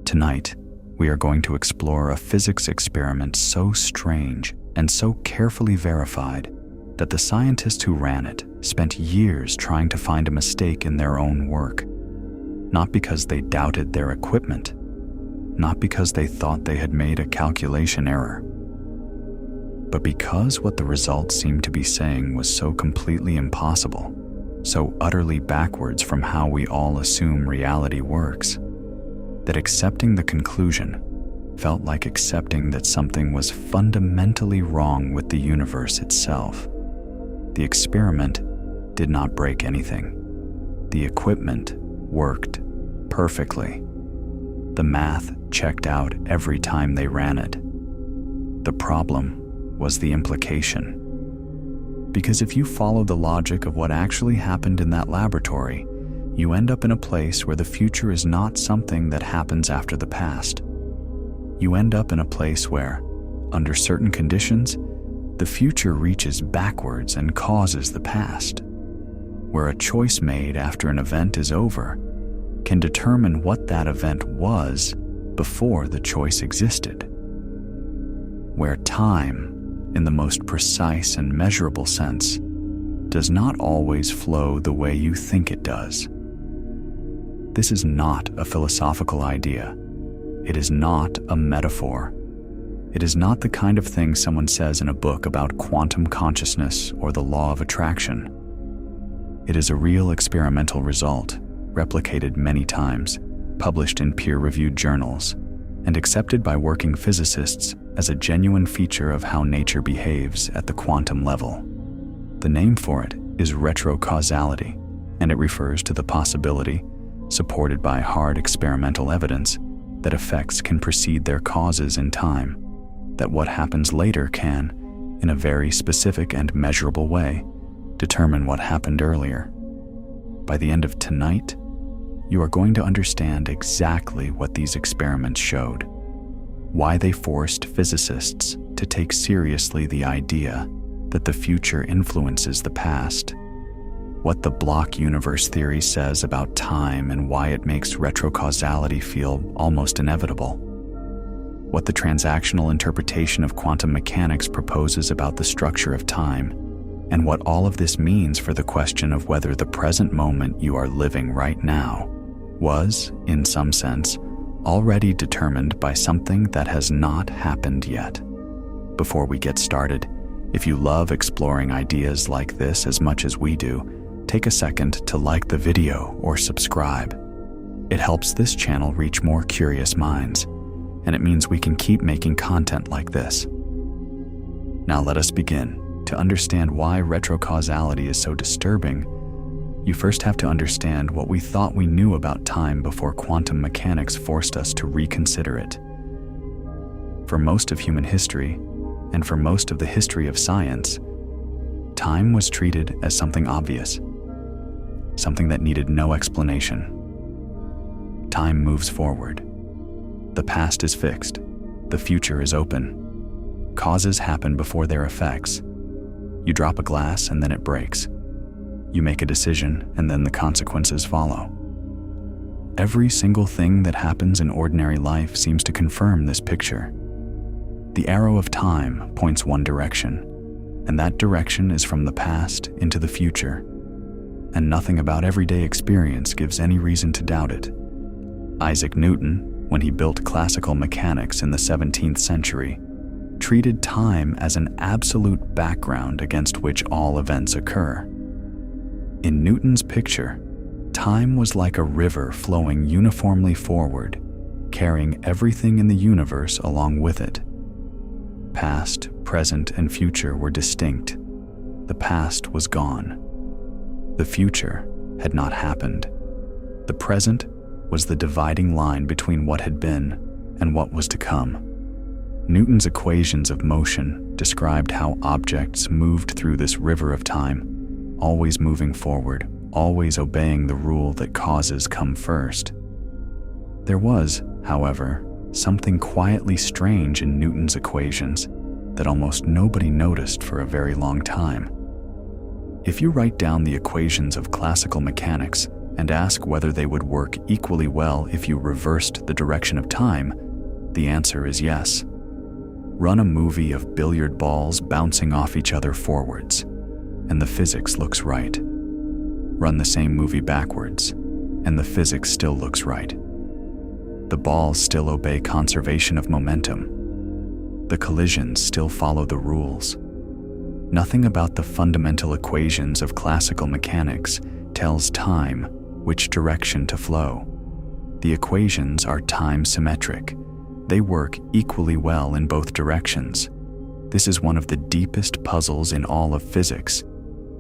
Tonight, we are going to explore a physics experiment so strange and so carefully verified that the scientists who ran it spent years trying to find a mistake in their own work. Not because they doubted their equipment, not because they thought they had made a calculation error, but because what the results seemed to be saying was so completely impossible, so utterly backwards from how we all assume reality works, that accepting the conclusion felt like accepting that something was fundamentally wrong with the universe itself. The experiment did not break anything. The equipment worked perfectly. The math checked out every time they ran it. The problem was the implication. Because if you follow the logic of what actually happened in that laboratory, you end up in a place where the future is not something that happens after the past. You end up in a place where, under certain conditions, the future reaches backwards and causes the past, where a choice made after an event is over can determine what that event was before the choice existed, where time, in the most precise and measurable sense, does not always flow the way you think it does. This is not a philosophical idea. It is not a metaphor. It is not the kind of thing someone says in a book about quantum consciousness or the law of attraction. It is a real experimental result, replicated many times, published in peer-reviewed journals, and accepted by working physicists as a genuine feature of how nature behaves at the quantum level. The name for it is retrocausality, and it refers to the possibility, supported by hard experimental evidence, that effects can precede their causes in time, that what happens later can, in a very specific and measurable way, determine what happened earlier. By the end of tonight, you are going to understand exactly what these experiments showed, why they forced physicists to take seriously the idea that the future influences the past, what the block universe theory says about time and why it makes retrocausality feel almost inevitable, what the transactional interpretation of quantum mechanics proposes about the structure of time, and what all of this means for the question of whether the present moment you are living right now was, in some sense, already determined by something that has not happened yet. Before we get started, if you love exploring ideas like this as much as we do, take a second to like the video or subscribe. It helps this channel reach more curious minds, and it means we can keep making content like this. Now let us begin. To understand why retrocausality is so disturbing, you first have to understand what we thought we knew about time before quantum mechanics forced us to reconsider it. For most of human history, and for most of the history of science, time was treated as something obvious, something that needed no explanation. Time moves forward. The past is fixed. The future is open. Causes happen before their effects. You drop a glass and then it breaks. You make a decision and then the consequences follow. Every single thing that happens in ordinary life seems to confirm this picture. The arrow of time points one direction, and that direction is from the past into the future, and nothing about everyday experience gives any reason to doubt it. Isaac Newton, when he built classical mechanics in the 17th century, treated time as an absolute background against which all events occur. In Newton's picture, time was like a river flowing uniformly forward, carrying everything in the universe along with it. Past, present, and future were distinct. The past was gone. The future had not happened. The present was the dividing line between what had been and what was to come. Newton's equations of motion described how objects moved through this river of time, always moving forward, always obeying the rule that causes come first. There was, however, something quietly strange in Newton's equations that almost nobody noticed for a very long time. If you write down the equations of classical mechanics and ask whether they would work equally well if you reversed the direction of time, the answer is yes. Run a movie of billiard balls bouncing off each other forwards, and the physics looks right. Run the same movie backwards, and the physics still looks right. The balls still obey conservation of momentum. The collisions still follow the rules. Nothing about the fundamental equations of classical mechanics tells time which direction to flow. The equations are time symmetric. They work equally well in both directions. This is one of the deepest puzzles in all of physics,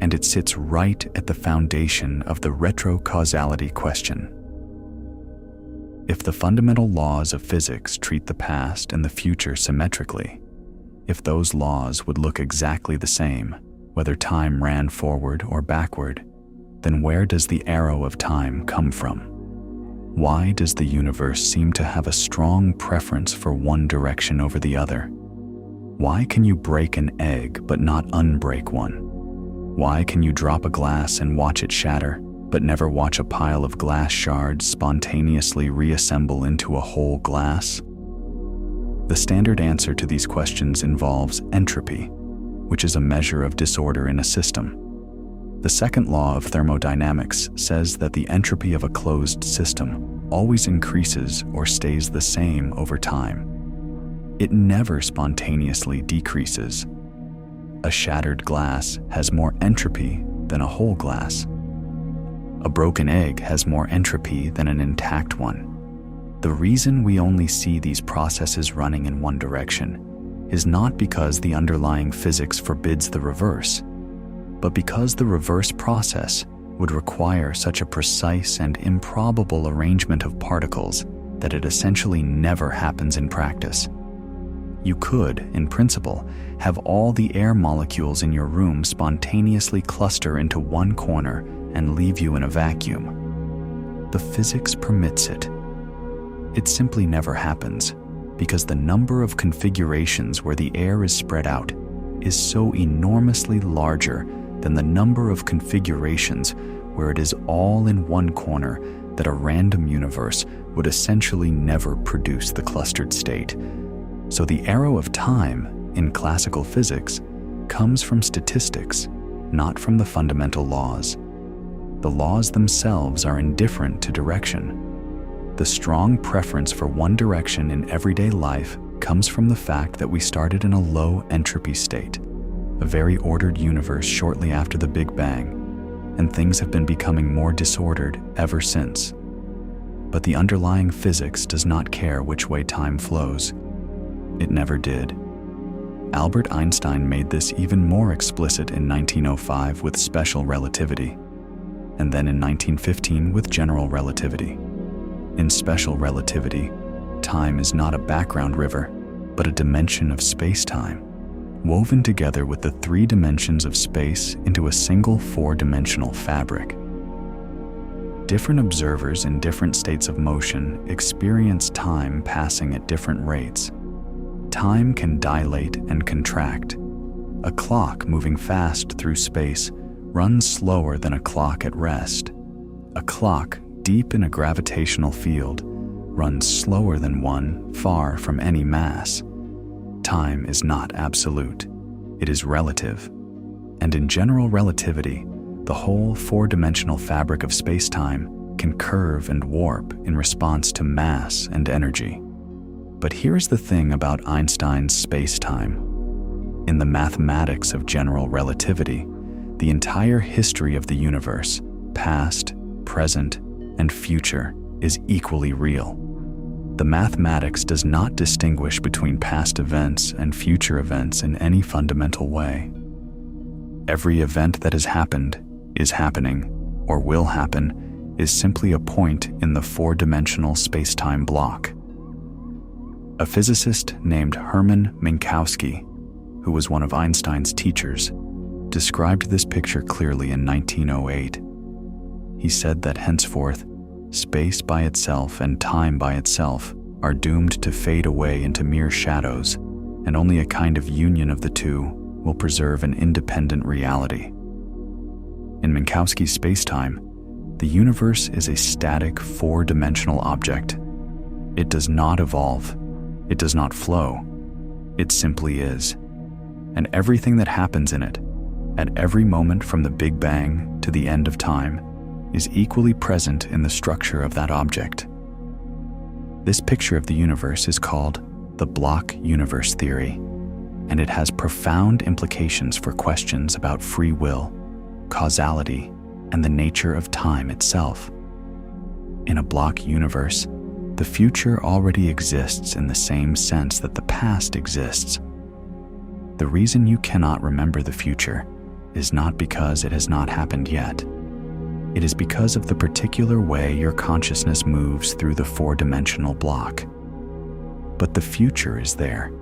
and it sits right at the foundation of the retrocausality question. If the fundamental laws of physics treat the past and the future symmetrically, if those laws would look exactly the same, whether time ran forward or backward, then where does the arrow of time come from? Why does the universe seem to have a strong preference for one direction over the other? Why can you break an egg but not unbreak one? Why can you drop a glass and watch it shatter, but never watch a pile of glass shards spontaneously reassemble into a whole glass? The standard answer to these questions involves entropy, which is a measure of disorder in a system. The second law of thermodynamics says that the entropy of a closed system always increases or stays the same over time. It never spontaneously decreases. A shattered glass has more entropy than a whole glass. A broken egg has more entropy than an intact one. The reason we only see these processes running in one direction is not because the underlying physics forbids the reverse, but because the reverse process would require such a precise and improbable arrangement of particles that it essentially never happens in practice. You could, in principle, have all the air molecules in your room spontaneously cluster into one corner and leave you in a vacuum. The physics permits it. It simply never happens because the number of configurations where the air is spread out is so enormously larger than the number of configurations where it is all in one corner that a random universe would essentially never produce the clustered state. So the arrow of time in classical physics comes from statistics, not from the fundamental laws. The laws themselves are indifferent to direction. The strong preference for one direction in everyday life comes from the fact that we started in a low entropy state, a very ordered universe shortly after the Big Bang, and things have been becoming more disordered ever since. But the underlying physics does not care which way time flows. It never did. Albert Einstein made this even more explicit in 1905 with special relativity, and then in 1915 with general relativity. In special relativity, time is not a background river, but a dimension of space-time, woven together with the three dimensions of space into a single four-dimensional fabric. Different observers in different states of motion experience time passing at different rates. Time can dilate and contract. A clock moving fast through space runs slower than a clock at rest. A clock deep in a gravitational field runs slower than one far from any mass. Time is not absolute. It is relative. And in general relativity, the whole four-dimensional fabric of space-time can curve and warp in response to mass and energy. But here's the thing about Einstein's space-time. In the mathematics of general relativity, the entire history of the universe, past, present, and future, is equally real. The mathematics does not distinguish between past events and future events in any fundamental way. Every event that has happened, is happening, or will happen, is simply a point in the four-dimensional space-time block. A physicist named Hermann Minkowski, who was one of Einstein's teachers, described this picture clearly in 1908. He said that henceforth, space by itself and time by itself are doomed to fade away into mere shadows, and only a kind of union of the two will preserve an independent reality. In Minkowski's spacetime, The universe is a static, four-dimensional object. It does not evolve. It does not flow. It simply is. And everything that happens in it, at every moment from the Big Bang to the end of time, is equally present in the structure of that object. This picture of the universe is called the block universe theory, and it has profound implications for questions about free will, causality, and the nature of time itself. In a block universe, the future already exists in the same sense that the past exists. The reason you cannot remember the future is not because it has not happened yet. It is because of the particular way your consciousness moves through the four-dimensional block. But the future is there,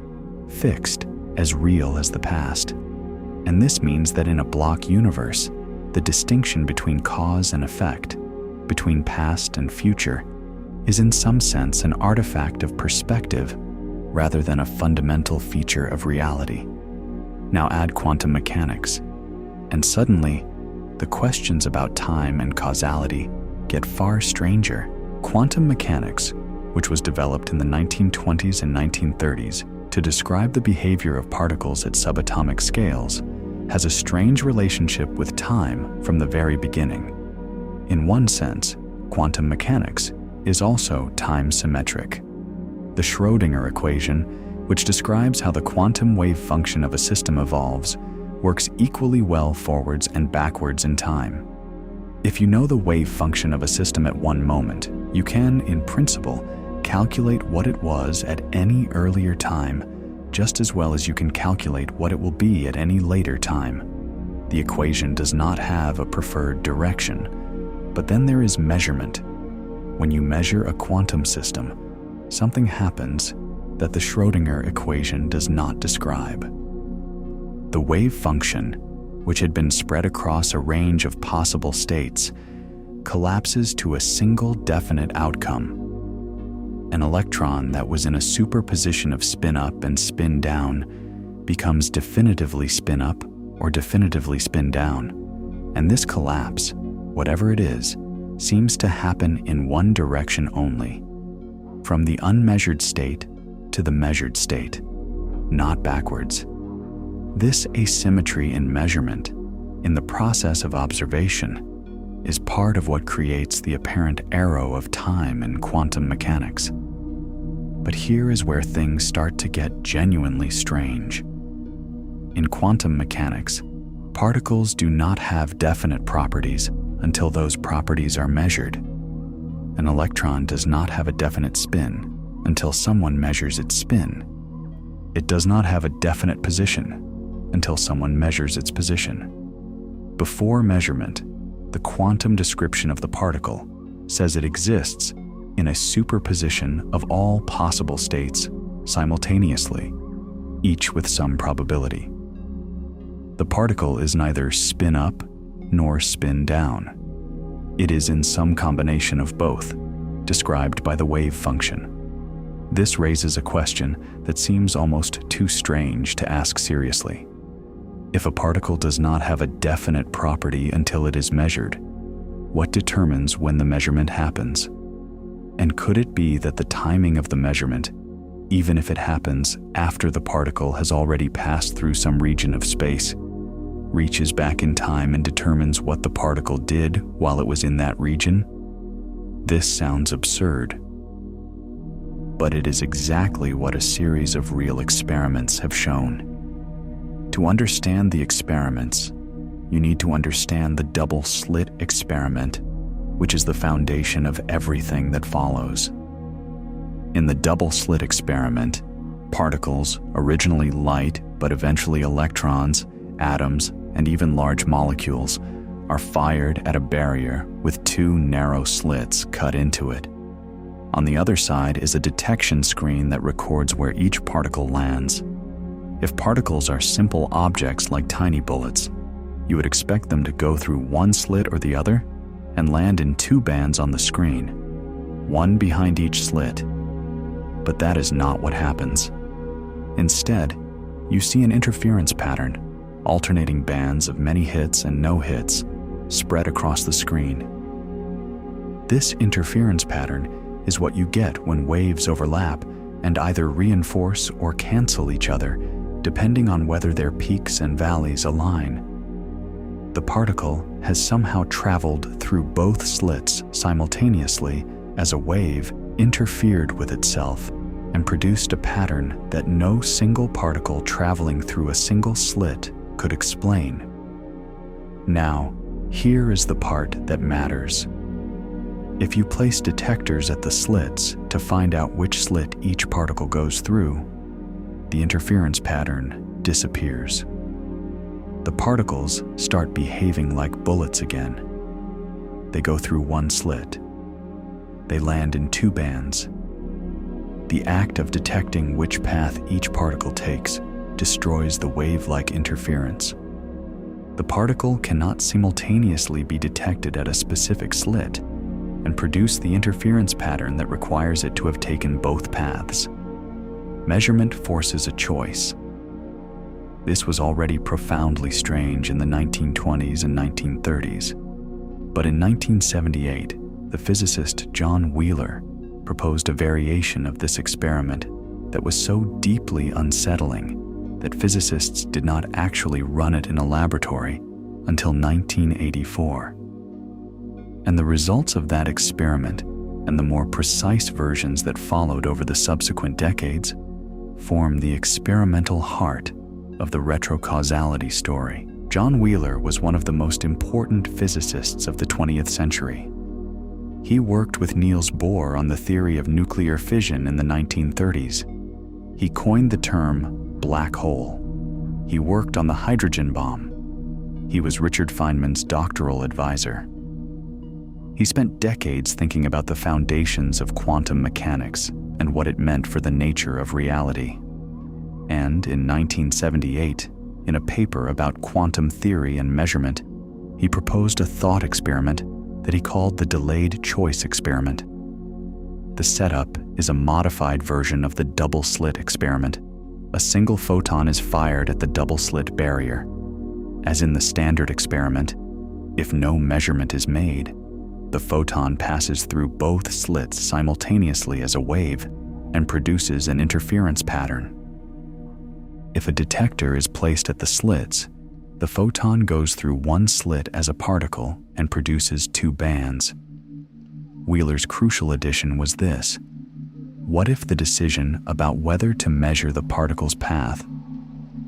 fixed, as real as the past. And this means that in a block universe, the distinction between cause and effect, between past and future, is in some sense an artifact of perspective rather than a fundamental feature of reality. Now add quantum mechanics, and suddenly, the questions about time and causality get far stranger. Quantum mechanics, which was developed in the 1920s and 1930s to describe the behavior of particles at subatomic scales, has a strange relationship with time from the very beginning. In one sense, quantum mechanics is also time-symmetric. The Schrödinger equation, which describes how the quantum wave function of a system evolves, works equally well forwards and backwards in time. If you know the wave function of a system at one moment, you can, in principle, calculate what it was at any earlier time, just as well as you can calculate what it will be at any later time. The equation does not have a preferred direction, but then there is measurement. When you measure a quantum system, something happens that the Schrödinger equation does not describe. The wave function, which had been spread across a range of possible states, collapses to a single definite outcome. An electron that was in a superposition of spin up and spin down becomes definitively spin up or definitively spin down, and this collapse, whatever it is, seems to happen in one direction only, from the unmeasured state to the measured state, not backwards. This asymmetry in measurement, in the process of observation, is part of what creates the apparent arrow of time in quantum mechanics. But here is where things start to get genuinely strange. In quantum mechanics, particles do not have definite properties until those properties are measured. An electron does not have a definite spin until someone measures its spin. It does not have a definite position until someone measures its position. Before measurement, the quantum description of the particle says it exists in a superposition of all possible states simultaneously, each with some probability. The particle is neither spin up nor spin down. It is in some combination of both, described by the wave function. This raises a question that seems almost too strange to ask seriously. If a particle does not have a definite property until it is measured, what determines when the measurement happens? And could it be that the timing of the measurement, even if it happens after the particle has already passed through some region of space, reaches back in time and determines what the particle did while it was in that region? This sounds absurd. But it is exactly what a series of real experiments have shown. To understand the experiments, you need to understand the double-slit experiment, which is the foundation of everything that follows. In the double-slit experiment, particles, originally light but eventually electrons, atoms, and even large molecules, are fired at a barrier with two narrow slits cut into it. On the other side is a detection screen that records where each particle lands. If particles are simple objects like tiny bullets, you would expect them to go through one slit or the other and land in two bands on the screen, one behind each slit. But that is not what happens. Instead, you see an interference pattern, alternating bands of many hits and no hits spread across the screen. This interference pattern is what you get when waves overlap and either reinforce or cancel each other, depending on whether their peaks and valleys align. The particle has somehow traveled through both slits simultaneously as a wave interfered with itself and produced a pattern that no single particle traveling through a single slit could explain. Now, here is the part that matters. If you place detectors at the slits to find out which slit each particle goes through, the interference pattern disappears. The particles start behaving like bullets again. They go through one slit. They land in two bands. The act of detecting which path each particle takes destroys the wave-like interference. The particle cannot simultaneously be detected at a specific slit and produce the interference pattern that requires it to have taken both paths. Measurement forces a choice. This was already profoundly strange in the 1920s and 1930s. But in 1978, the physicist John Wheeler proposed a variation of this experiment that was so deeply unsettling that physicists did not actually run it in a laboratory until 1984. And the results of that experiment and the more precise versions that followed over the subsequent decades form the experimental heart of the retrocausality story. John Wheeler was one of the most important physicists of the 20th century. He worked with Niels Bohr on the theory of nuclear fission in the 1930s. He coined the term black hole. He worked on the hydrogen bomb. He was Richard Feynman's doctoral advisor. He spent decades thinking about the foundations of quantum mechanics and what it meant for the nature of reality. And in 1978, in a paper about quantum theory and measurement, he proposed a thought experiment that he called the delayed choice experiment. The setup is a modified version of the double slit experiment. A single photon is fired at the double slit barrier. As in the standard experiment, if no measurement is made, the photon passes through both slits simultaneously as a wave and produces an interference pattern. If a detector is placed at the slits, the photon goes through one slit as a particle and produces two bands. Wheeler's crucial addition was this: what if the decision about whether to measure the particle's path,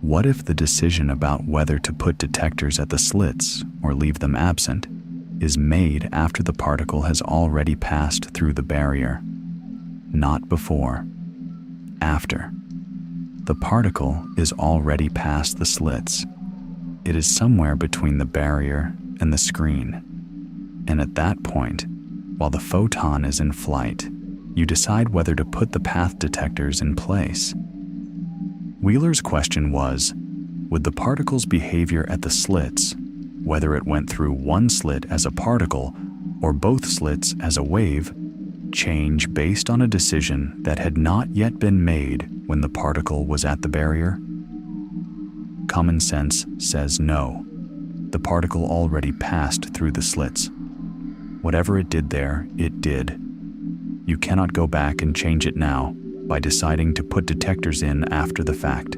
what if the decision about whether to put detectors at the slits or leave them absent is made after the particle has already passed through the barrier? Not before. After. The particle is already past the slits. It is somewhere between the barrier and the screen. And at that point, while the photon is in flight, you decide whether to put the path detectors in place. Wheeler's question was, would the particle's behavior at the slits, whether it went through one slit as a particle or both slits as a wave, change based on a decision that had not yet been made when the particle was at the barrier? Common sense says no. The particle already passed through the slits. Whatever it did there, it did. You cannot go back and change it now by deciding to put detectors in after the fact.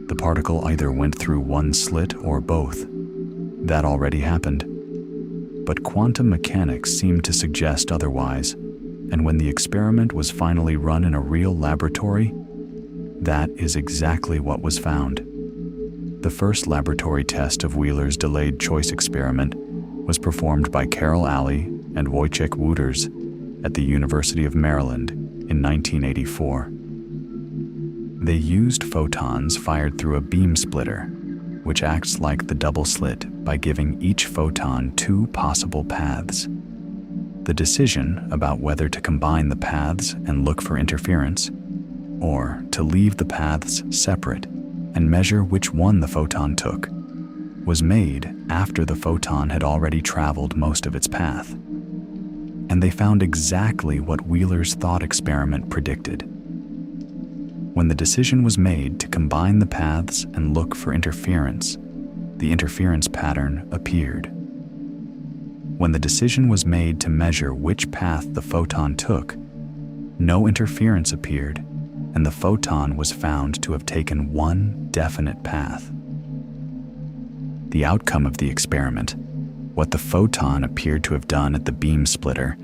The particle either went through one slit or both. That already happened. But quantum mechanics seemed to suggest otherwise, and when the experiment was finally run in a real laboratory, that is exactly what was found. The first laboratory test of Wheeler's delayed choice experiment was performed by Carol Alley and Wojciech Wouters at the University of Maryland in 1984. They used photons fired through a beam splitter, which acts like the double slit by giving each photon two possible paths. The decision about whether to combine the paths and look for interference, or to leave the paths separate and measure which one the photon took, was made after the photon had already traveled most of its path. And they found exactly what Wheeler's thought experiment predicted. When the decision was made to combine the paths and look for interference, the interference pattern appeared. When the decision was made to measure which path the photon took, no interference appeared, and the photon was found to have taken one definite path. The outcome of the experiment, what the photon appeared to have done at the beam splitter,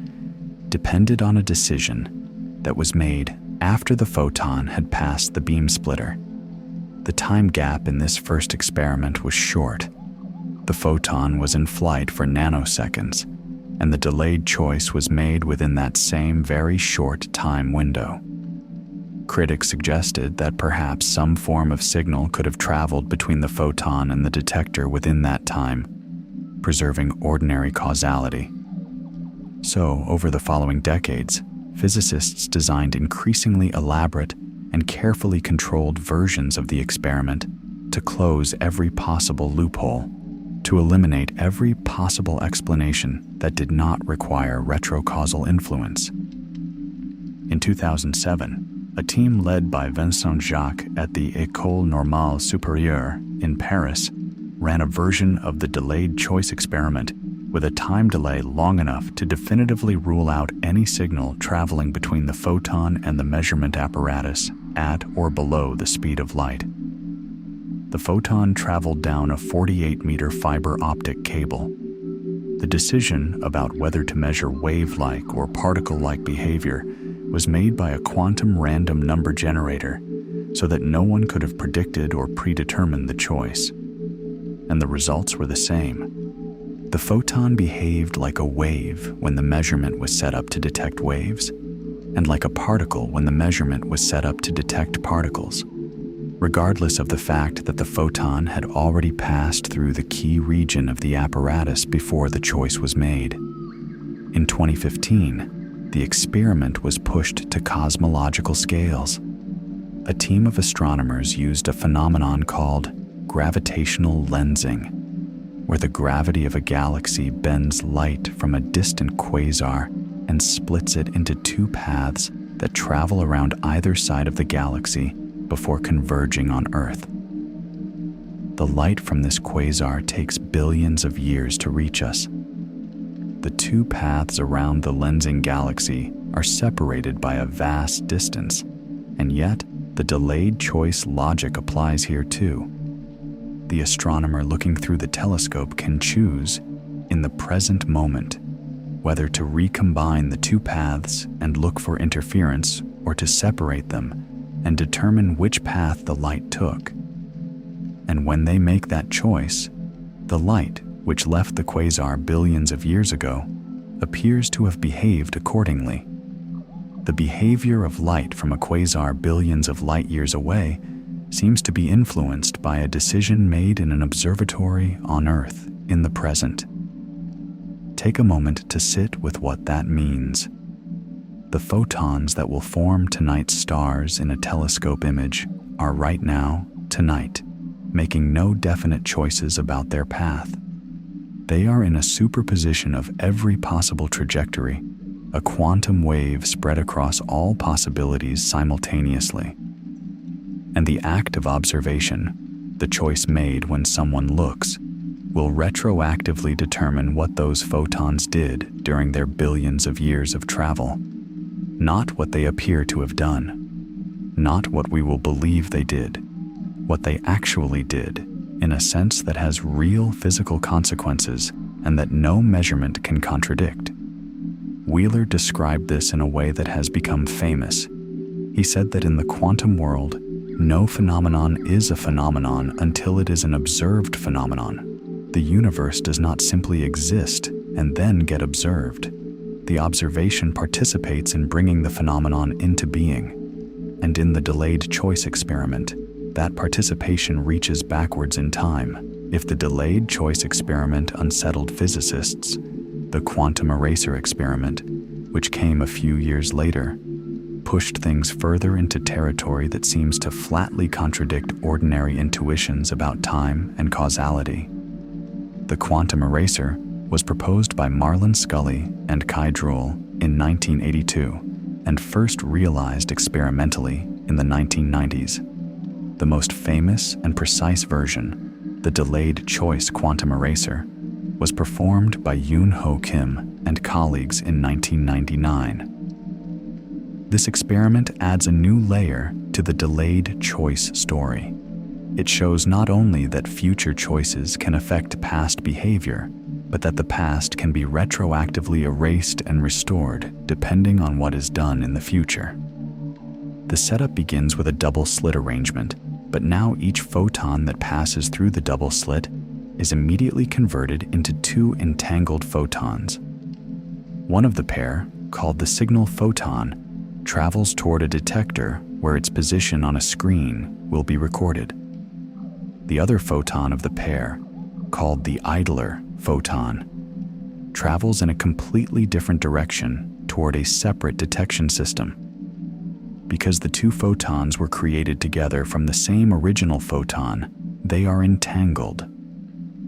depended on a decision that was made after the photon had passed the beam splitter. The time gap in this first experiment was short. The photon was in flight for nanoseconds, and the delayed choice was made within that same very short time window. Critics suggested that perhaps some form of signal could have traveled between the photon and the detector within that time, preserving ordinary causality. So, over the following decades, physicists designed increasingly elaborate and carefully controlled versions of the experiment to close every possible loophole, to eliminate every possible explanation that did not require retrocausal influence. In 2007, a team led by Vincent Jacques at the École Normale Supérieure in Paris ran a version of the delayed choice experiment with a time delay long enough to definitively rule out any signal traveling between the photon and the measurement apparatus at or below the speed of light. The photon traveled down a 48-meter fiber optic cable. The decision about whether to measure wave-like or particle-like behavior was made by a quantum random number generator so that no one could have predicted or predetermined the choice. And the results were the same. The photon behaved like a wave when the measurement was set up to detect waves, and like a particle when the measurement was set up to detect particles, regardless of the fact that the photon had already passed through the key region of the apparatus before the choice was made. In 2015, the experiment was pushed to cosmological scales. A team of astronomers used a phenomenon called gravitational lensing, where the gravity of a galaxy bends light from a distant quasar and splits it into two paths that travel around either side of the galaxy before converging on Earth. The light from this quasar takes billions of years to reach us. The two paths around the lensing galaxy are separated by a vast distance, and yet the delayed choice logic applies here too. The astronomer looking through the telescope can choose, in the present moment, whether to recombine the two paths and look for interference or to separate them and determine which path the light took. And when they make that choice, the light, which left the quasar billions of years ago, appears to have behaved accordingly. The behavior of light from a quasar billions of light years away seems to be influenced by a decision made in an observatory on Earth in the present. Take a moment to sit with what that means. The photons that will form tonight's stars in a telescope image are right now, tonight, making no definite choices about their path. They are in a superposition of every possible trajectory, a quantum wave spread across all possibilities simultaneously. And the act of observation, the choice made when someone looks, will retroactively determine what those photons did during their billions of years of travel. Not what they appear to have done, not what we will believe they did, what they actually did, in a sense that has real physical consequences and that no measurement can contradict. Wheeler described this in a way that has become famous. He said that in the quantum world, no phenomenon is a phenomenon until it is an observed phenomenon. The universe does not simply exist and then get observed. The observation participates in bringing the phenomenon into being. And in the delayed choice experiment, that participation reaches backwards in time. If the delayed choice experiment unsettled physicists, the quantum eraser experiment, which came a few years later, pushed things further into territory that seems to flatly contradict ordinary intuitions about time and causality. The quantum eraser was proposed by Marlon Scully and Kai Druhl in 1982 and first realized experimentally in the 1990s. The most famous and precise version, the delayed choice quantum eraser, was performed by Yoon-Ho Kim and colleagues in 1999. This experiment adds a new layer to the delayed choice story. It shows not only that future choices can affect past behavior, but that the past can be retroactively erased and restored depending on what is done in the future. The setup begins with a double slit arrangement, but now each photon that passes through the double slit is immediately converted into two entangled photons. One of the pair, called the signal photon, travels toward a detector where its position on a screen will be recorded. The other photon of the pair, called the idler photon, travels in a completely different direction toward a separate detection system. Because the two photons were created together from the same original photon, they are entangled.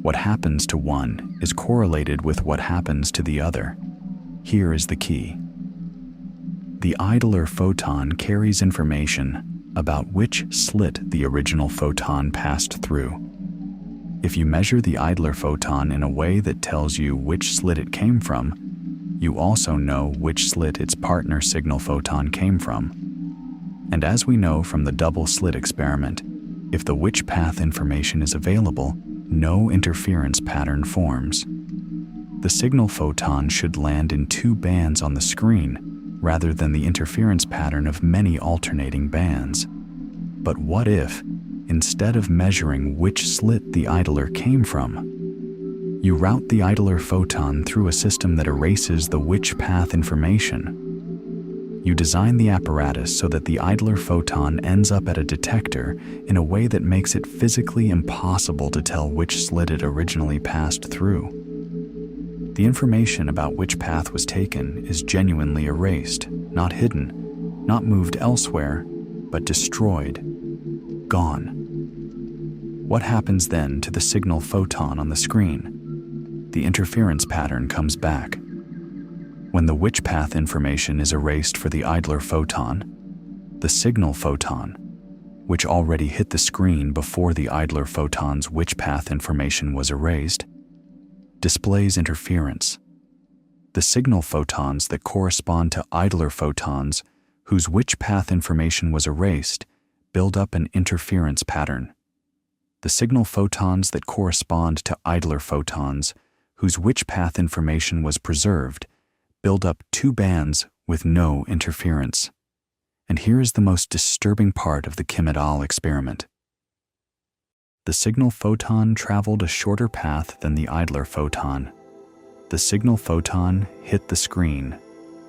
What happens to one is correlated with what happens to the other. Here is the key. The idler photon carries information about which slit the original photon passed through. If you measure the idler photon in a way that tells you which slit it came from, you also know which slit its partner signal photon came from. And as we know from the double slit experiment, if the which path information is available, no interference pattern forms. The signal photon should land in two bands on the screen rather than the interference pattern of many alternating bands. But what if, instead of measuring which slit the idler came from, you route the idler photon through a system that erases the which path information? You design the apparatus so that the idler photon ends up at a detector in a way that makes it physically impossible to tell which slit it originally passed through. The information about which path was taken is genuinely erased, not hidden, not moved elsewhere, but destroyed, gone. What happens then to the signal photon on the screen? The interference pattern comes back. When the which path information is erased for the idler photon, the signal photon, which already hit the screen before the idler photon's which path information was erased, displays interference. The signal photons that correspond to idler photons whose which path information was erased build up an interference pattern. The signal photons that correspond to idler photons whose which path information was preserved build up two bands with no interference. And here is the most disturbing part of the Kim et al. Experiment. The signal photon traveled a shorter path than the idler photon. The signal photon hit the screen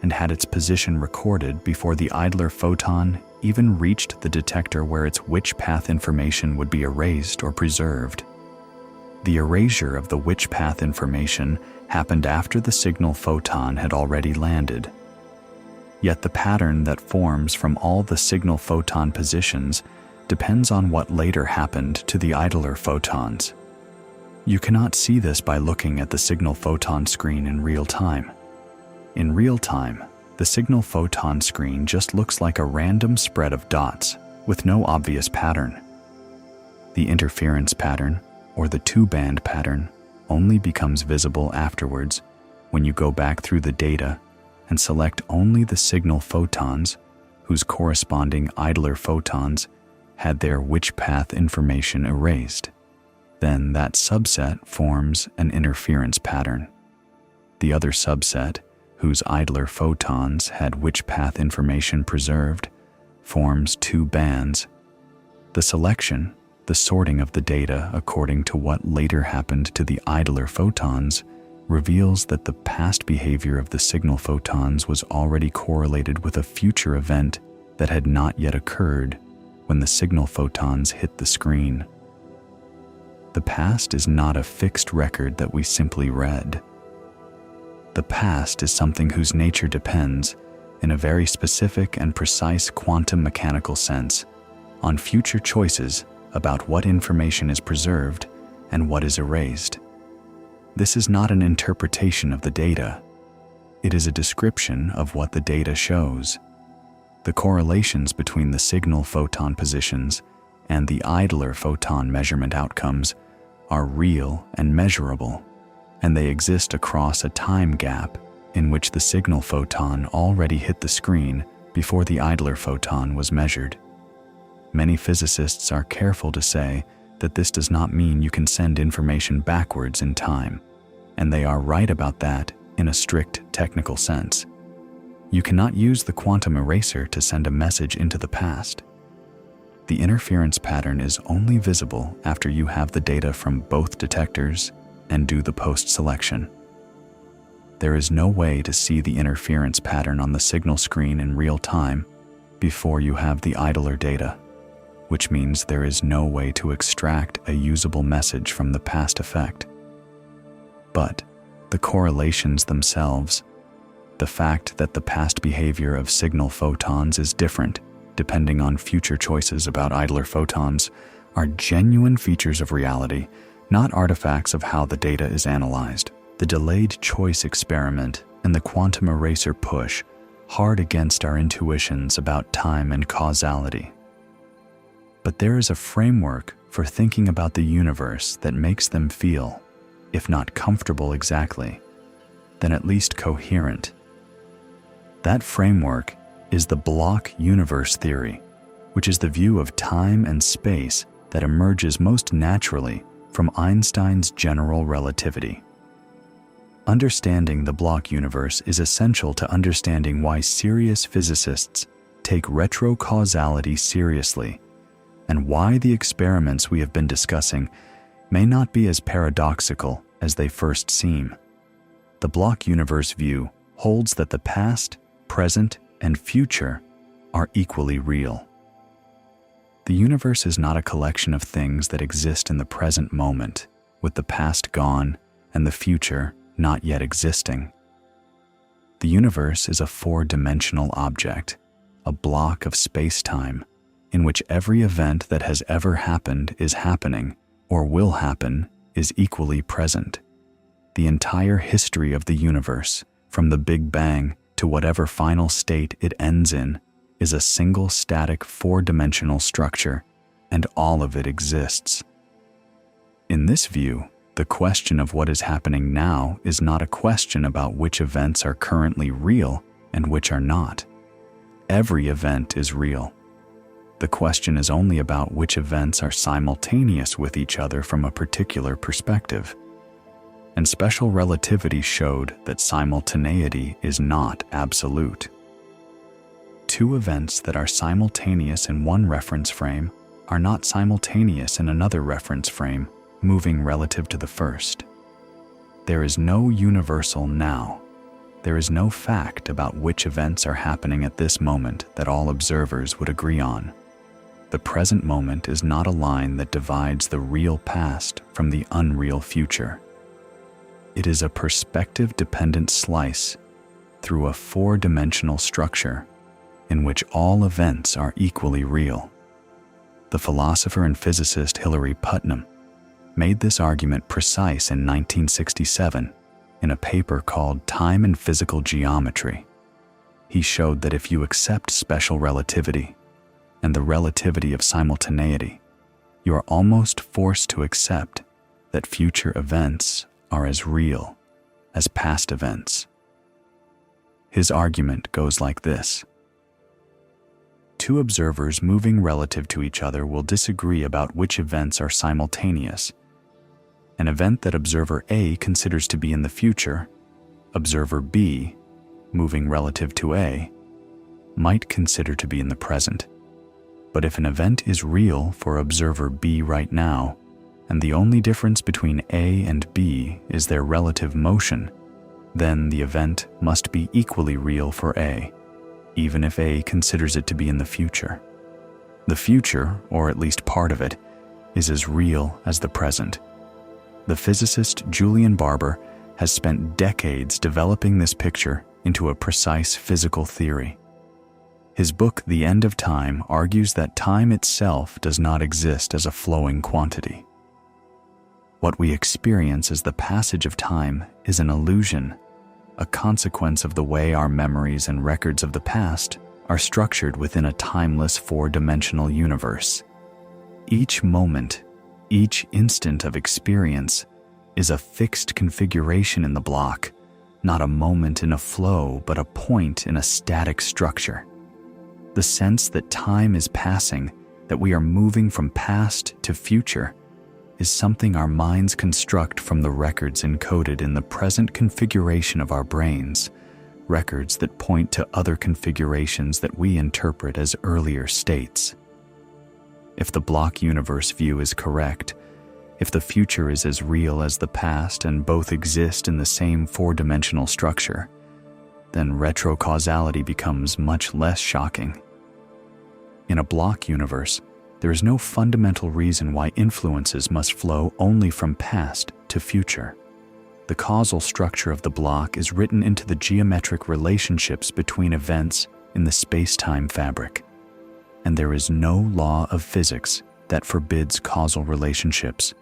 and had its position recorded before the idler photon even reached the detector where its which path information would be erased or preserved. The erasure of the which path information happened after the signal photon had already landed. Yet the pattern that forms from all the signal photon positions depends on what later happened to the idler photons. You cannot see this by looking at the signal photon screen in real time. In real time, the signal photon screen just looks like a random spread of dots with no obvious pattern. The interference pattern, or the two-band pattern, only becomes visible afterwards when you go back through the data and select only the signal photons whose corresponding idler photons had their which path information erased. Then that subset forms an interference pattern. The other subset, whose idler photons had which path information preserved, forms two bands. The selection, the sorting of the data according to what later happened to the idler photons, reveals that the past behavior of the signal photons was already correlated with a future event that had not yet occurred when the signal photons hit the screen. The past is not a fixed record that we simply read. The past is something whose nature depends, in a very specific and precise quantum mechanical sense, on future choices about what information is preserved and what is erased. This is not an interpretation of the data. It is a description of what the data shows. The correlations between the signal photon positions and the idler photon measurement outcomes are real and measurable, and they exist across a time gap in which the signal photon already hit the screen before the idler photon was measured. Many physicists are careful to say that this does not mean you can send information backwards in time, and they are right about that in a strict technical sense. You cannot use the quantum eraser to send a message into the past. The interference pattern is only visible after you have the data from both detectors and do the post-selection. There is no way to see the interference pattern on the signal screen in real time before you have the idler data, which means there is no way to extract a usable message from the past effect. But the correlations themselves, the fact that the past behavior of signal photons is different depending on future choices about idler photons, are genuine features of reality, not artifacts of how the data is analyzed. The delayed choice experiment and the quantum eraser push hard against our intuitions about time and causality. But there is a framework for thinking about the universe that makes them feel, if not comfortable exactly, then at least coherent. That framework is the block universe theory, which is the view of time and space that emerges most naturally from Einstein's general relativity. Understanding the block universe is essential to understanding why serious physicists take retrocausality seriously, and why the experiments we have been discussing may not be as paradoxical as they first seem. The block universe view holds that the past, present, and future are equally real. The universe is not a collection of things that exist in the present moment, with the past gone and the future not yet existing. The universe is a four-dimensional object, a block of space-time, in which every event that has ever happened is happening, or will happen, is equally present. The entire history of the universe, from the Big Bang to whatever final state it ends in, is a single static four-dimensional structure, and all of it exists. In this view, the question of what is happening now is not a question about which events are currently real and which are not. Every event is real. The question is only about which events are simultaneous with each other from a particular perspective. And special relativity showed that simultaneity is not absolute. Two events that are simultaneous in one reference frame are not simultaneous in another reference frame, moving relative to the first. There is no universal now. There is no fact about which events are happening at this moment that all observers would agree on. The present moment is not a line that divides the real past from the unreal future. It is a perspective-dependent slice through a four-dimensional structure in which all events are equally real. The philosopher and physicist Hilary Putnam made this argument precise in 1967 in a paper called Time and Physical Geometry. He showed that if you accept special relativity and the relativity of simultaneity, you are almost forced to accept that future events are as real as past events. His argument goes like this. Two observers moving relative to each other will disagree about which events are simultaneous. An event that observer A considers to be in the future, observer B, moving relative to A, might consider to be in the present. But if an event is real for observer B right now, and the only difference between A and B is their relative motion, then the event must be equally real for A, even if A considers it to be in the future. The future, or at least part of it, is as real as the present. The physicist Julian Barber has spent decades developing this picture into a precise physical theory. His book, The End of Time, argues that time itself does not exist as a flowing quantity. What we experience as the passage of time is an illusion, a consequence of the way our memories and records of the past are structured within a timeless four-dimensional universe. Each moment, each instant of experience is a fixed configuration in the block, not a moment in a flow, but a point in a static structure. The sense that time is passing, that we are moving from past to future, is something our minds construct from the records encoded in the present configuration of our brains, records that point to other configurations that we interpret as earlier states. If the block universe view is correct, if the future is as real as the past and both exist in the same four-dimensional structure, then retrocausality becomes much less shocking. In a block universe, there is no fundamental reason why influences must flow only from past to future. The causal structure of the block is written into the geometric relationships between events in the space-time fabric, and there is no law of physics that forbids causal relationships,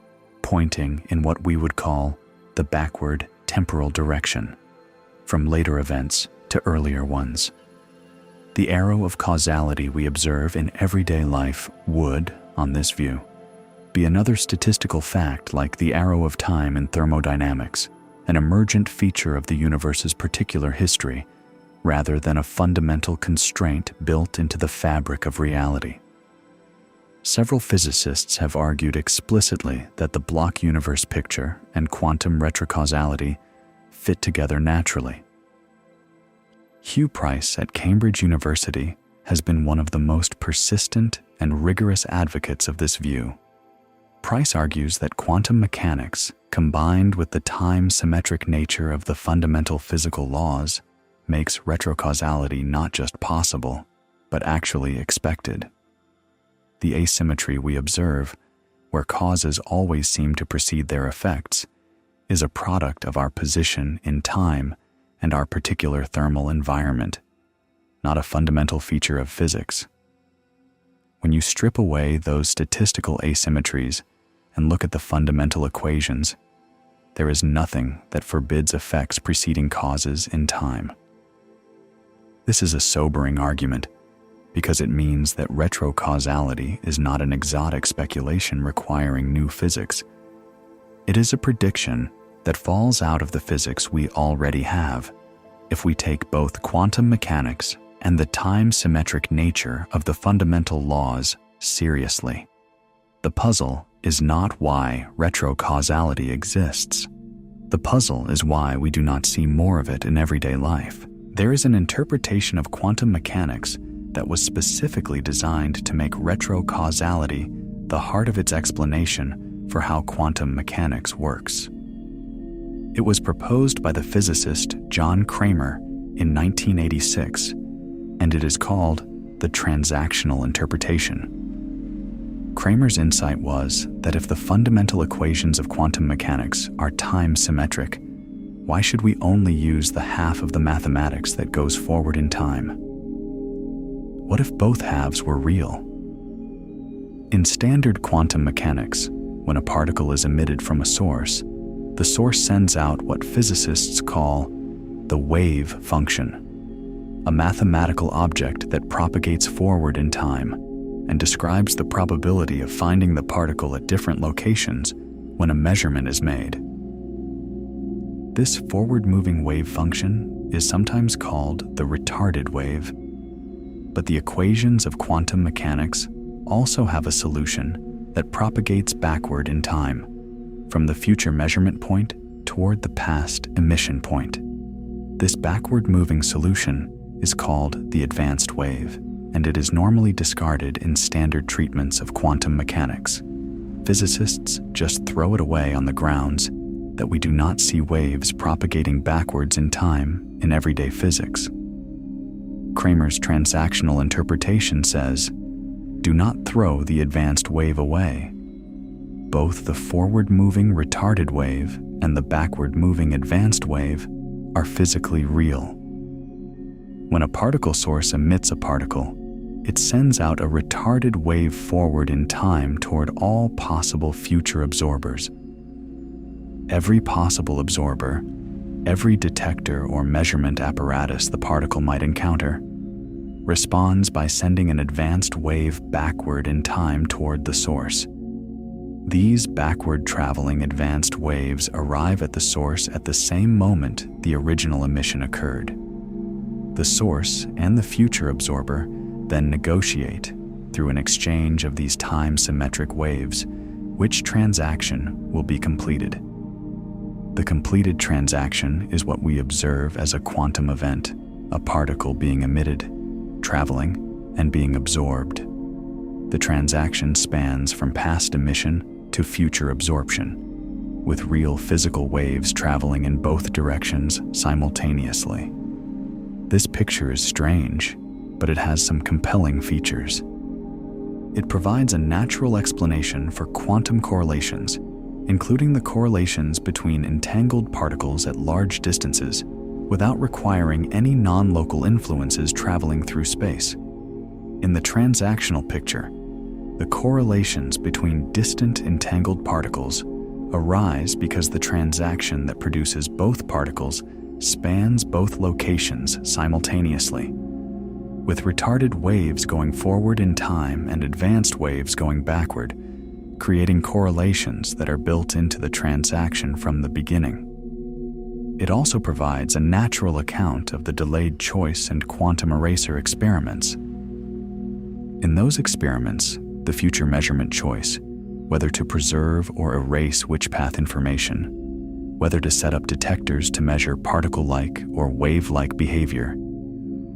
pointing in what we would call the backward temporal direction, from later events to earlier ones. The arrow of causality we observe in everyday life would, on this view, be another statistical fact like the arrow of time in thermodynamics, an emergent feature of the universe's particular history, rather than a fundamental constraint built into the fabric of reality. Several physicists have argued explicitly that the block universe picture and quantum retrocausality fit together naturally. Hugh Price at Cambridge University has been one of the most persistent and rigorous advocates of this view. Price argues that quantum mechanics, combined with the time-symmetric nature of the fundamental physical laws, makes retrocausality not just possible, but actually expected. The asymmetry we observe, where causes always seem to precede their effects, is a product of our position in time and our particular thermal environment, not a fundamental feature of physics. When you strip away those statistical asymmetries and look at the fundamental equations, there is nothing that forbids effects preceding causes in time. This is a sobering argument, because it means that retrocausality is not an exotic speculation requiring new physics. It is a prediction that falls out of the physics we already have if we take both quantum mechanics and the time-symmetric nature of the fundamental laws seriously. The puzzle is not why retrocausality exists. The puzzle is why we do not see more of it in everyday life. There is an interpretation of quantum mechanics that was specifically designed to make retrocausality the heart of its explanation for how quantum mechanics works. It was proposed by the physicist John Cramer in 1986, and it is called the transactional interpretation. Cramer's insight was that if the fundamental equations of quantum mechanics are time-symmetric, why should we only use the half of the mathematics that goes forward in time? What if both halves were real? In standard quantum mechanics, when a particle is emitted from a source, the source sends out what physicists call the wave function, a mathematical object that propagates forward in time and describes the probability of finding the particle at different locations when a measurement is made. This forward-moving wave function is sometimes called the retarded wave. But the equations of quantum mechanics also have a solution that propagates backward in time, from the future measurement point toward the past emission point. This backward-moving solution is called the advanced wave, and it is normally discarded in standard treatments of quantum mechanics. Physicists just throw it away on the grounds that we do not see waves propagating backwards in time in everyday physics. Cramer's transactional interpretation says, do not throw the advanced wave away. Both the forward-moving retarded wave and the backward-moving advanced wave are physically real. When a particle source emits a particle, it sends out a retarded wave forward in time toward all possible future absorbers. Every possible absorber, every detector or measurement apparatus the particle might encounter, responds by sending an advanced wave backward in time toward the source. These backward-traveling advanced waves arrive at the source at the same moment the original emission occurred. The source and the future absorber then negotiate, through an exchange of these time-symmetric waves, which transaction will be completed. The completed transaction is what we observe as a quantum event, a particle being emitted, traveling, and being absorbed. The transaction spans from past emission to future absorption, with real physical waves traveling in both directions simultaneously. This picture is strange, but it has some compelling features. It provides a natural explanation for quantum correlations, including the correlations between entangled particles at large distances, without requiring any non-local influences traveling through space. In the transactional picture, the correlations between distant entangled particles arise because the transaction that produces both particles spans both locations simultaneously, with retarded waves going forward in time and advanced waves going backward, creating correlations that are built into the transaction from the beginning. It also provides a natural account of the delayed choice and quantum eraser experiments. In those experiments, the future measurement choice, whether to preserve or erase which path information, whether to set up detectors to measure particle-like or wave-like behavior,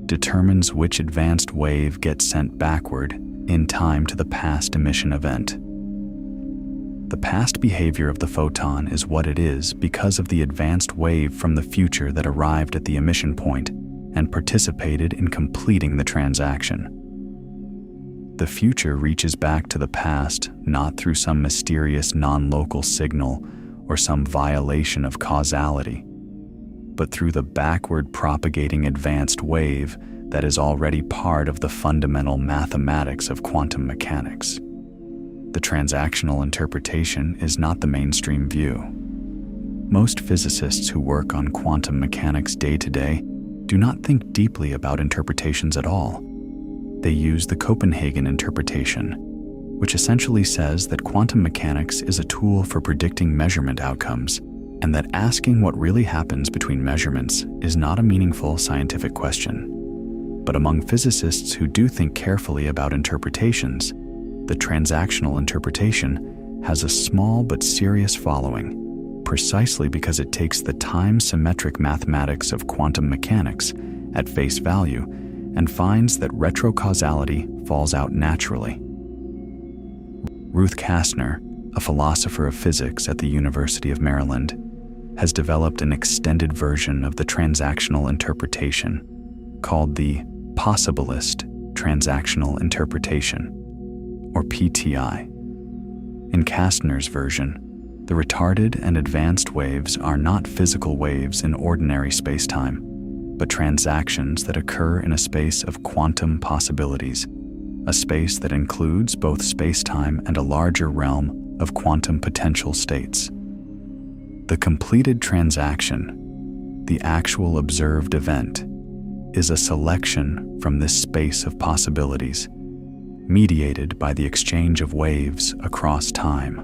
determines which advanced wave gets sent backward in time to the past emission event. The past behavior of the photon is what it is because of the advanced wave from the future that arrived at the emission point and participated in completing the transaction. The future reaches back to the past not through some mysterious non-local signal or some violation of causality, but through the backward propagating advanced wave that is already part of the fundamental mathematics of quantum mechanics. The transactional interpretation is not the mainstream view. Most physicists who work on quantum mechanics day to day do not think deeply about interpretations at all. They use the Copenhagen interpretation, which essentially says that quantum mechanics is a tool for predicting measurement outcomes, and that asking what really happens between measurements is not a meaningful scientific question. But among physicists who do think carefully about interpretations, the transactional interpretation has a small but serious following, precisely because it takes the time-symmetric mathematics of quantum mechanics at face value and finds that retrocausality falls out naturally. Ruth Kastner, a philosopher of physics at the University of Maryland, has developed an extended version of the transactional interpretation called the possibilist transactional interpretation, or PTI. In Kastner's version, the retarded and advanced waves are not physical waves in ordinary spacetime, but transactions that occur in a space of quantum possibilities, a space that includes both spacetime and a larger realm of quantum potential states. The completed transaction, the actual observed event, is a selection from this space of possibilities, mediated by the exchange of waves across time.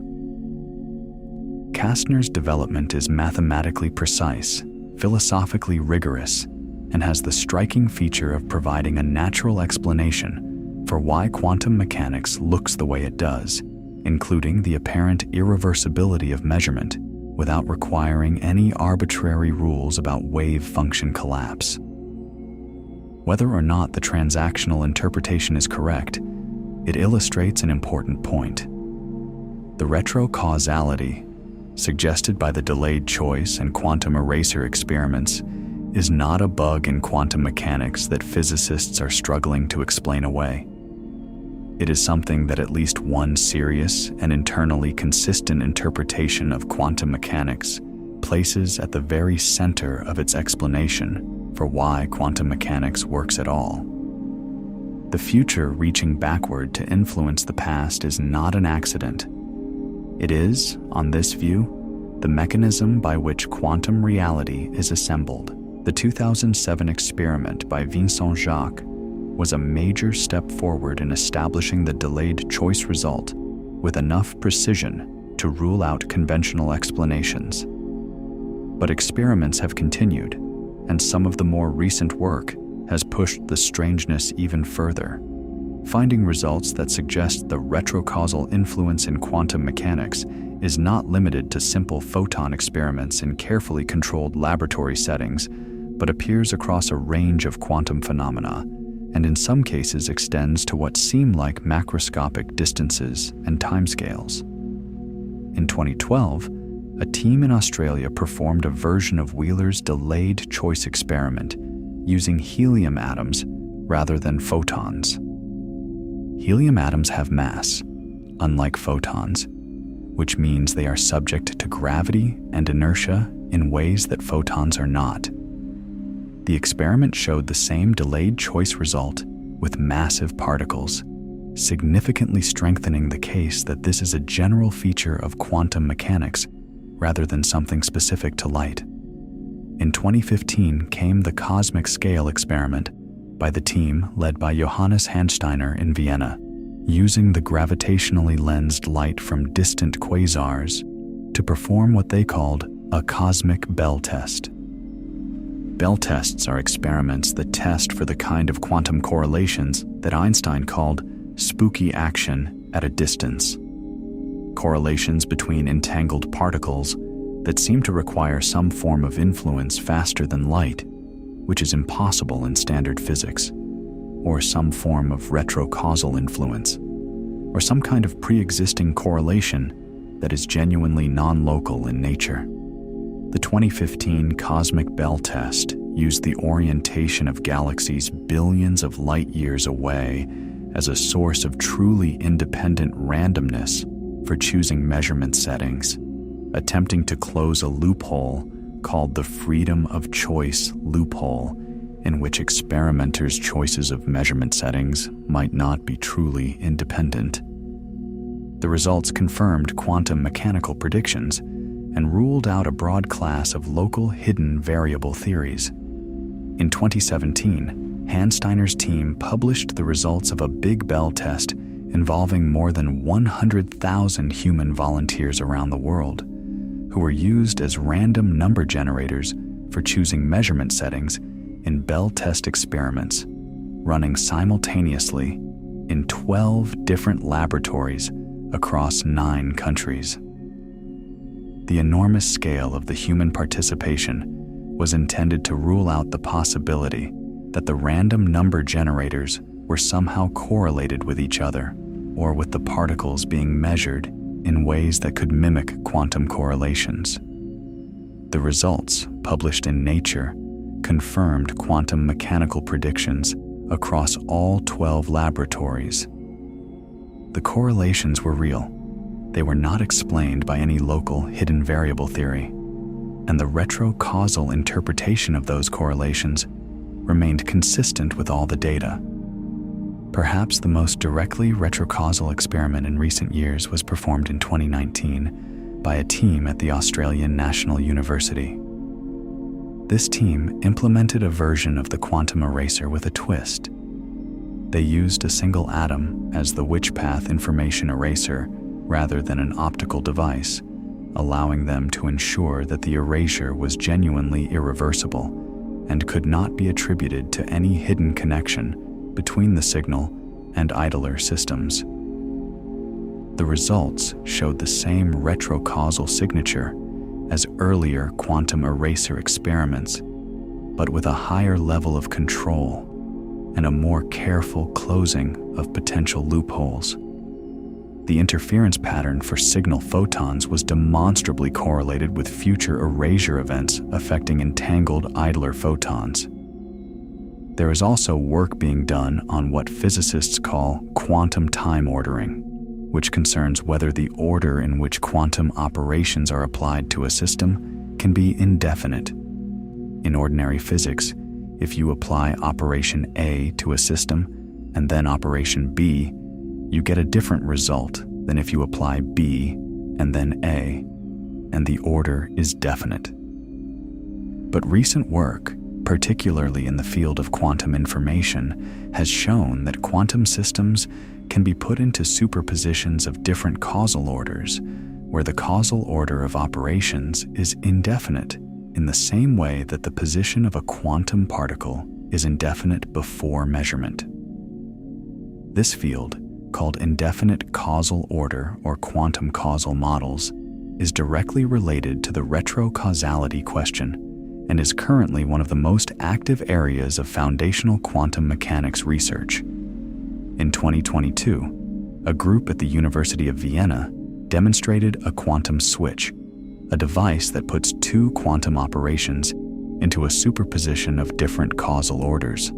Kastner's development is mathematically precise, philosophically rigorous, and has the striking feature of providing a natural explanation for why quantum mechanics looks the way it does, including the apparent irreversibility of measurement without requiring any arbitrary rules about wave function collapse. Whether or not the transactional interpretation is correct, it illustrates an important point. The retrocausality, suggested by the delayed choice and quantum eraser experiments, is not a bug in quantum mechanics that physicists are struggling to explain away. It is something that at least one serious and internally consistent interpretation of quantum mechanics places at the very center of its explanation for why quantum mechanics works at all. The future reaching backward to influence the past is not an accident. It is, on this view, the mechanism by which quantum reality is assembled. The 2007 experiment by Vincent Jacques was a major step forward in establishing the delayed choice result with enough precision to rule out conventional explanations. But experiments have continued, and some of the more recent work has pushed the strangeness even further, finding results that suggest the retrocausal influence in quantum mechanics is not limited to simple photon experiments in carefully controlled laboratory settings, but appears across a range of quantum phenomena, and in some cases extends to what seem like macroscopic distances and timescales. In 2012, a team in Australia performed a version of Wheeler's delayed choice experiment using helium atoms rather than photons. Helium atoms have mass, unlike photons, which means they are subject to gravity and inertia in ways that photons are not. The experiment showed the same delayed choice result with massive particles, significantly strengthening the case that this is a general feature of quantum mechanics rather than something specific to light. In 2015 came the cosmic scale experiment by the team led by Johannes Handsteiner in Vienna, using the gravitationally lensed light from distant quasars to perform what they called a cosmic Bell test. Bell tests are experiments that test for the kind of quantum correlations that Einstein called spooky action at a distance. Correlations between entangled particles that seem to require some form of influence faster than light, which is impossible in standard physics, or some form of retrocausal influence, or some kind of pre-existing correlation that is genuinely non-local in nature. The 2015 cosmic Bell test used the orientation of galaxies billions of light years away as a source of truly independent randomness for choosing measurement settings, attempting to close a loophole called the freedom of choice loophole, in which experimenters' choices of measurement settings might not be truly independent. The results confirmed quantum mechanical predictions and ruled out a broad class of local hidden variable theories. In 2017, Handsteiner's team published the results of a Big Bell test involving more than 100,000 human volunteers around the world, who were used as random number generators for choosing measurement settings in Bell test experiments, running simultaneously in 12 different laboratories across 9 countries. The enormous scale of the human participation was intended to rule out the possibility that the random number generators were somehow correlated with each other or with the particles being measured in ways that could mimic quantum correlations. The results, published in Nature, confirmed quantum mechanical predictions across all 12 laboratories. The correlations were real. They were not explained by any local hidden variable theory, and the retrocausal interpretation of those correlations remained consistent with all the data. Perhaps the most directly retrocausal experiment in recent years was performed in 2019 by a team at the Australian National University. This team implemented a version of the quantum eraser with a twist. They used a single atom as the Witchpath information eraser rather than an optical device, allowing them to ensure that the erasure was genuinely irreversible and could not be attributed to any hidden connection between the signal and idler systems. The results showed the same retrocausal signature as earlier quantum eraser experiments, but with a higher level of control and a more careful closing of potential loopholes. The interference pattern for signal photons was demonstrably correlated with future erasure events affecting entangled idler photons. There is also work being done on what physicists call quantum time ordering, which concerns whether the order in which quantum operations are applied to a system can be indefinite. In ordinary physics, if you apply operation A to a system and then operation B, you get a different result than if you apply B and then A, and the order is definite. But recent work, particularly in the field of quantum information, has shown that quantum systems can be put into superpositions of different causal orders, where the causal order of operations is indefinite in the same way that the position of a quantum particle is indefinite before measurement. This field, called indefinite causal order or quantum causal models, is directly related to the retrocausality question and is currently one of the most active areas of foundational quantum mechanics research. In 2022, a group at the University of Vienna demonstrated a quantum switch, a device that puts two quantum operations into a superposition of different causal orders.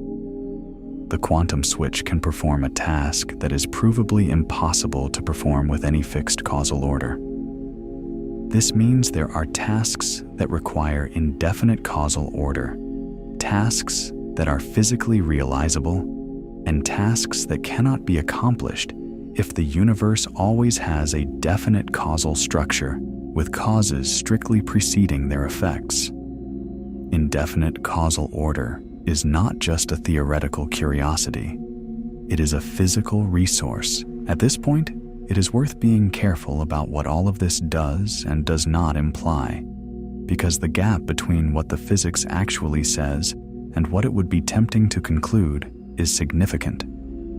The quantum switch can perform a task that is provably impossible to perform with any fixed causal order. This means there are tasks that require indefinite causal order, tasks that are physically realizable, and tasks that cannot be accomplished if the universe always has a definite causal structure with causes strictly preceding their effects. Indefinite causal order is not just a theoretical curiosity. It is a physical resource. At this point, it is worth being careful about what all of this does and does not imply, because the gap between what the physics actually says and what it would be tempting to conclude is significant.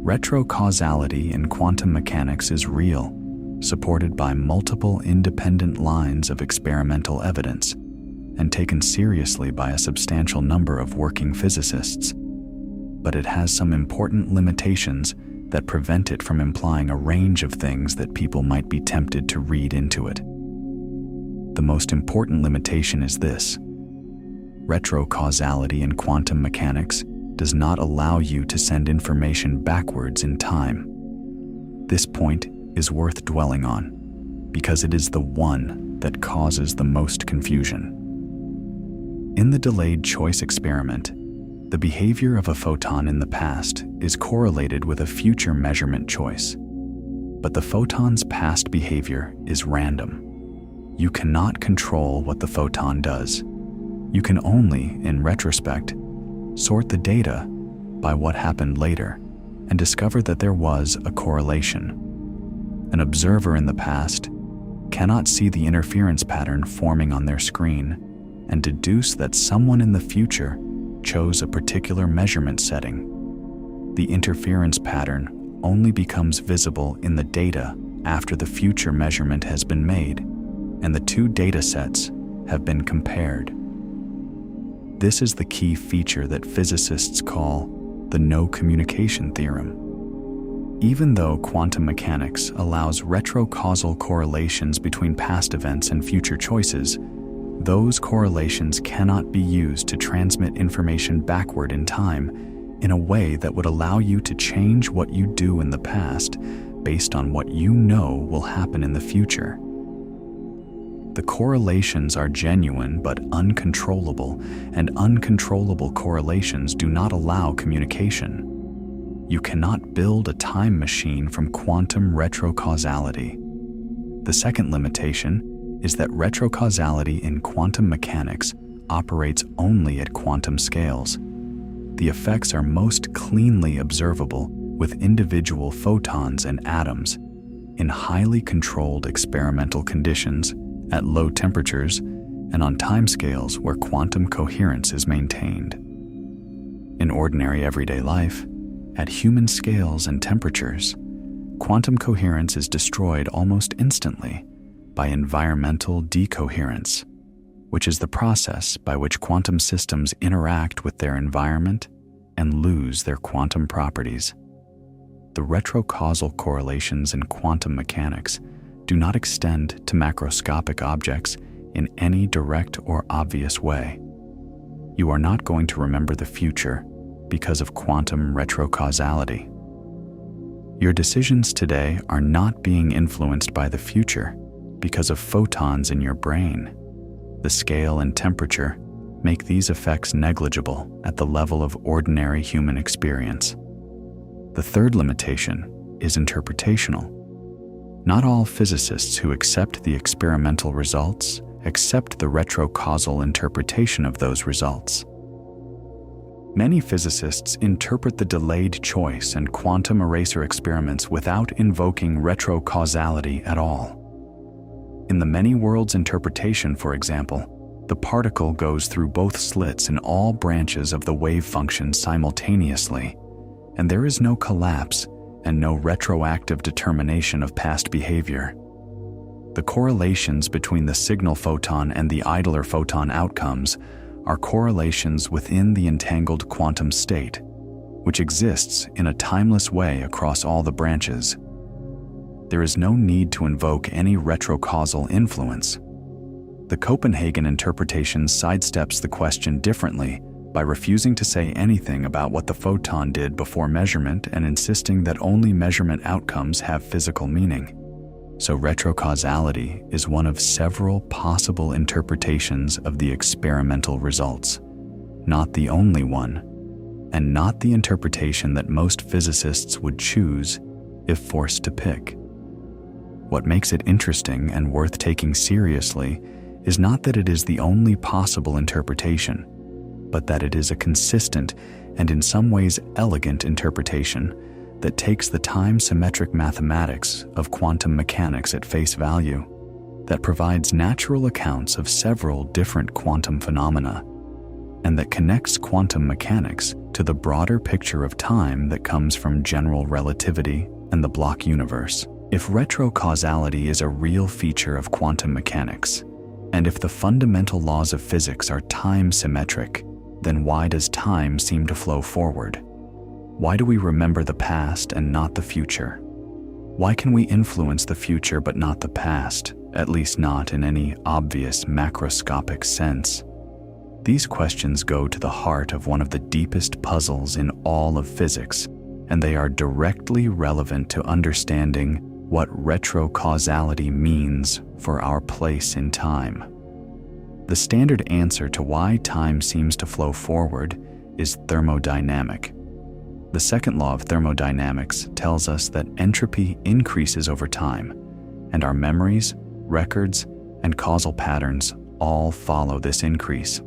Retrocausality in quantum mechanics is real, supported by multiple independent lines of experimental evidence, and taken seriously by a substantial number of working physicists. But it has some important limitations that prevent it from implying a range of things that people might be tempted to read into it. The most important limitation is this: retrocausality in quantum mechanics does not allow you to send information backwards in time. This point is worth dwelling on, because it is the one that causes the most confusion. In the delayed choice experiment, the behavior of a photon in the past is correlated with a future measurement choice. But the photon's past behavior is random. You cannot control what the photon does. You can only, in retrospect, sort the data by what happened later and discover that there was a correlation. An observer in the past cannot see the interference pattern forming on their screen and deduce that someone in the future chose a particular measurement setting. The interference pattern only becomes visible in the data after the future measurement has been made and the two data sets have been compared. This is the key feature that physicists call the no communication theorem. Even though quantum mechanics allows retrocausal correlations between past events and future choices, those correlations cannot be used to transmit information backward in time in a way that would allow you to change what you do in the past based on what you know will happen in the future. The correlations are genuine but uncontrollable, and uncontrollable correlations do not allow communication. You cannot build a time machine from quantum retrocausality. The second limitation is that retrocausality in quantum mechanics operates only at quantum scales. The effects are most cleanly observable with individual photons and atoms in highly controlled experimental conditions at low temperatures and on timescales where quantum coherence is maintained. In ordinary everyday life, at human scales and temperatures, quantum coherence is destroyed almost instantly by environmental decoherence, which is the process by which quantum systems interact with their environment and lose their quantum properties. The retrocausal correlations in quantum mechanics do not extend to macroscopic objects in any direct or obvious way. You are not going to remember the future because of quantum retrocausality. Your decisions today are not being influenced by the future because of photons in your brain. The scale and temperature make these effects negligible at the level of ordinary human experience. The third limitation is interpretational. Not all physicists who accept the experimental results accept the retrocausal interpretation of those results. Many physicists interpret the delayed choice and quantum eraser experiments without invoking retrocausality at all. In the many worlds interpretation, for example, the particle goes through both slits in all branches of the wave function simultaneously, and there is no collapse and no retroactive determination of past behavior. The correlations between the signal photon and the idler photon outcomes are correlations within the entangled quantum state, which exists in a timeless way across all the branches. There is no need to invoke any retrocausal influence. The Copenhagen interpretation sidesteps the question differently by refusing to say anything about what the photon did before measurement and insisting that only measurement outcomes have physical meaning. So retrocausality is one of several possible interpretations of the experimental results, not the only one, and not the interpretation that most physicists would choose if forced to pick. What makes it interesting and worth taking seriously is not that it is the only possible interpretation, but that it is a consistent and in some ways elegant interpretation that takes the time-symmetric mathematics of quantum mechanics at face value, that provides natural accounts of several different quantum phenomena, and that connects quantum mechanics to the broader picture of time that comes from general relativity and the block universe. If retrocausality is a real feature of quantum mechanics, and if the fundamental laws of physics are time-symmetric, then why does time seem to flow forward? Why do we remember the past and not the future? Why can we influence the future but not the past, at least not in any obvious macroscopic sense? These questions go to the heart of one of the deepest puzzles in all of physics, and they are directly relevant to understanding what retrocausality means for our place in time. The standard answer to why time seems to flow forward is thermodynamic. The second law of thermodynamics tells us that entropy increases over time, and our memories, records, and causal patterns all follow this increase.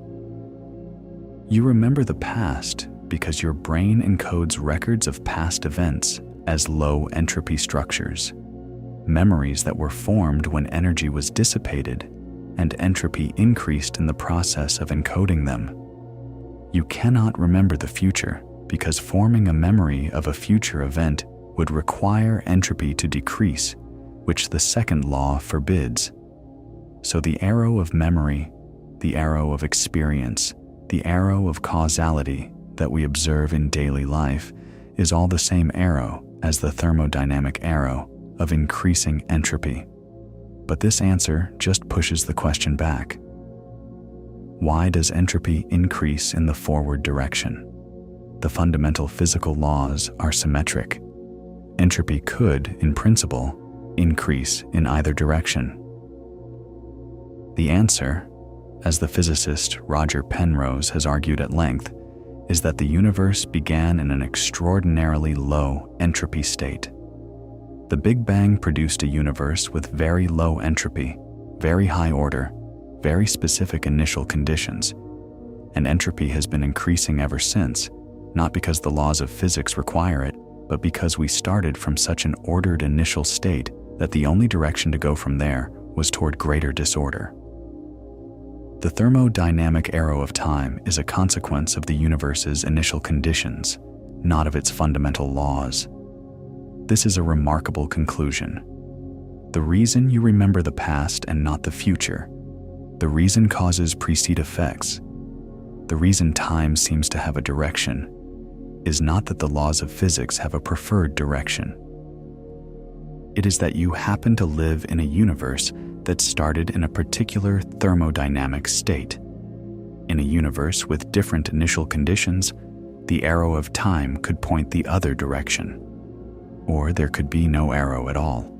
You remember the past because your brain encodes records of past events as low entropy structures, memories that were formed when energy was dissipated and entropy increased in the process of encoding them. You cannot remember the future because forming a memory of a future event would require entropy to decrease, which the second law forbids. So the arrow of memory, the arrow of experience, the arrow of causality that we observe in daily life is all the same arrow as the thermodynamic arrow of increasing entropy. But this answer just pushes the question back. Why does entropy increase in the forward direction? The fundamental physical laws are symmetric. Entropy could, in principle, increase in either direction. The answer, as the physicist Roger Penrose has argued at length, is that the universe began in an extraordinarily low entropy state. The Big Bang produced a universe with very low entropy, very high order, very specific initial conditions, and entropy has been increasing ever since, not because the laws of physics require it, but because we started from such an ordered initial state that the only direction to go from there was toward greater disorder. The thermodynamic arrow of time is a consequence of the universe's initial conditions, not of its fundamental laws. This is a remarkable conclusion. The reason you remember the past and not the future, the reason causes precede effects, the reason time seems to have a direction, is not that the laws of physics have a preferred direction. It is that you happen to live in a universe that started in a particular thermodynamic state. In a universe with different initial conditions, the arrow of time could point the other direction, or there could be no arrow at all.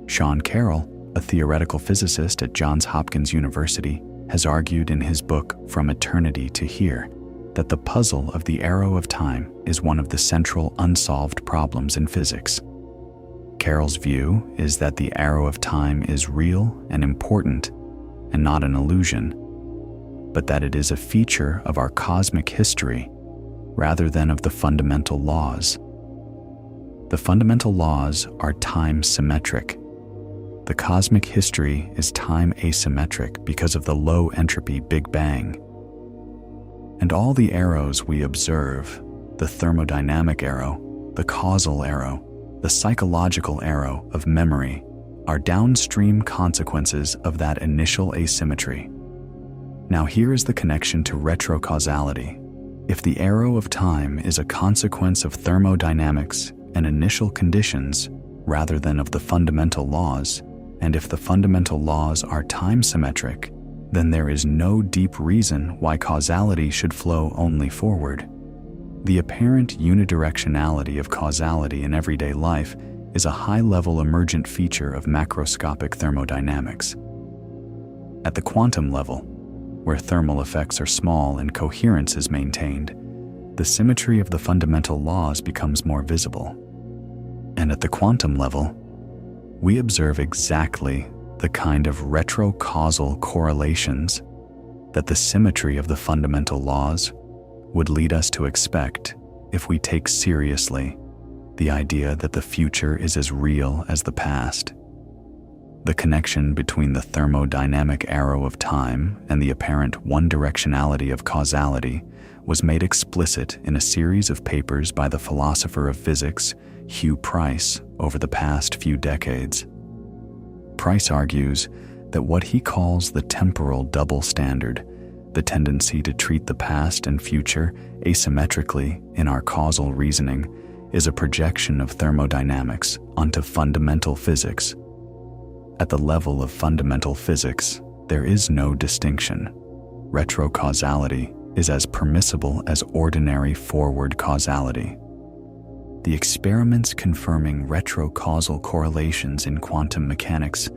Sean Carroll, a theoretical physicist at Johns Hopkins University, has argued in his book From Eternity to Here that the puzzle of the arrow of time is one of the central unsolved problems in physics. Carroll's view is that the arrow of time is real and important and not an illusion. but that it is a feature of our cosmic history rather than of the fundamental laws. The fundamental laws are time symmetric. The cosmic history is time asymmetric because of the low entropy Big Bang. And all the arrows we observe, the thermodynamic arrow, the causal arrow, the psychological arrow of memory, are downstream consequences of that initial asymmetry. Now here is the connection to retrocausality. If the arrow of time is a consequence of thermodynamics and initial conditions rather than of the fundamental laws, and if the fundamental laws are time symmetric, then there is no deep reason why causality should flow only forward. The apparent unidirectionality of causality in everyday life is a high-level emergent feature of macroscopic thermodynamics. At the quantum level, where thermal effects are small and coherence is maintained, the symmetry of the fundamental laws becomes more visible. And at the quantum level, we observe exactly the kind of retrocausal correlations that the symmetry of the fundamental laws would lead us to expect if we take seriously the idea that the future is as real as the past. The connection between the thermodynamic arrow of time and the apparent one-directionality of causality was made explicit in a series of papers by the philosopher of physics, Hugh Price, over the past few decades. Price argues that what he calls the temporal double standard, the tendency to treat the past and future asymmetrically in our causal reasoning, is a projection of thermodynamics onto fundamental physics. At the level of fundamental physics, there is no distinction. Retrocausality is as permissible as ordinary forward causality. The experiments confirming retrocausal correlations in quantum mechanics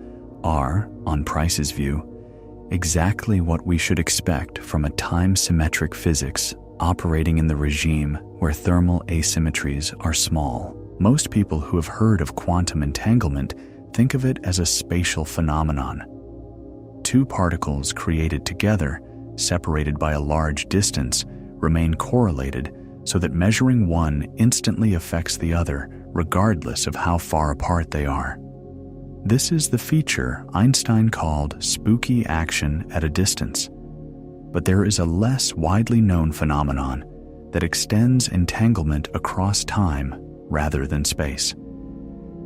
are, on Price's view, exactly what we should expect from a time-symmetric physics operating in the regime where thermal asymmetries are small. Most people who have heard of quantum entanglement think of it as a spatial phenomenon. Two particles created together, separated by a large distance, remain correlated so that measuring one instantly affects the other, regardless of how far apart they are. This is the feature Einstein called spooky action at a distance. But there is a less widely known phenomenon that extends entanglement across time rather than space.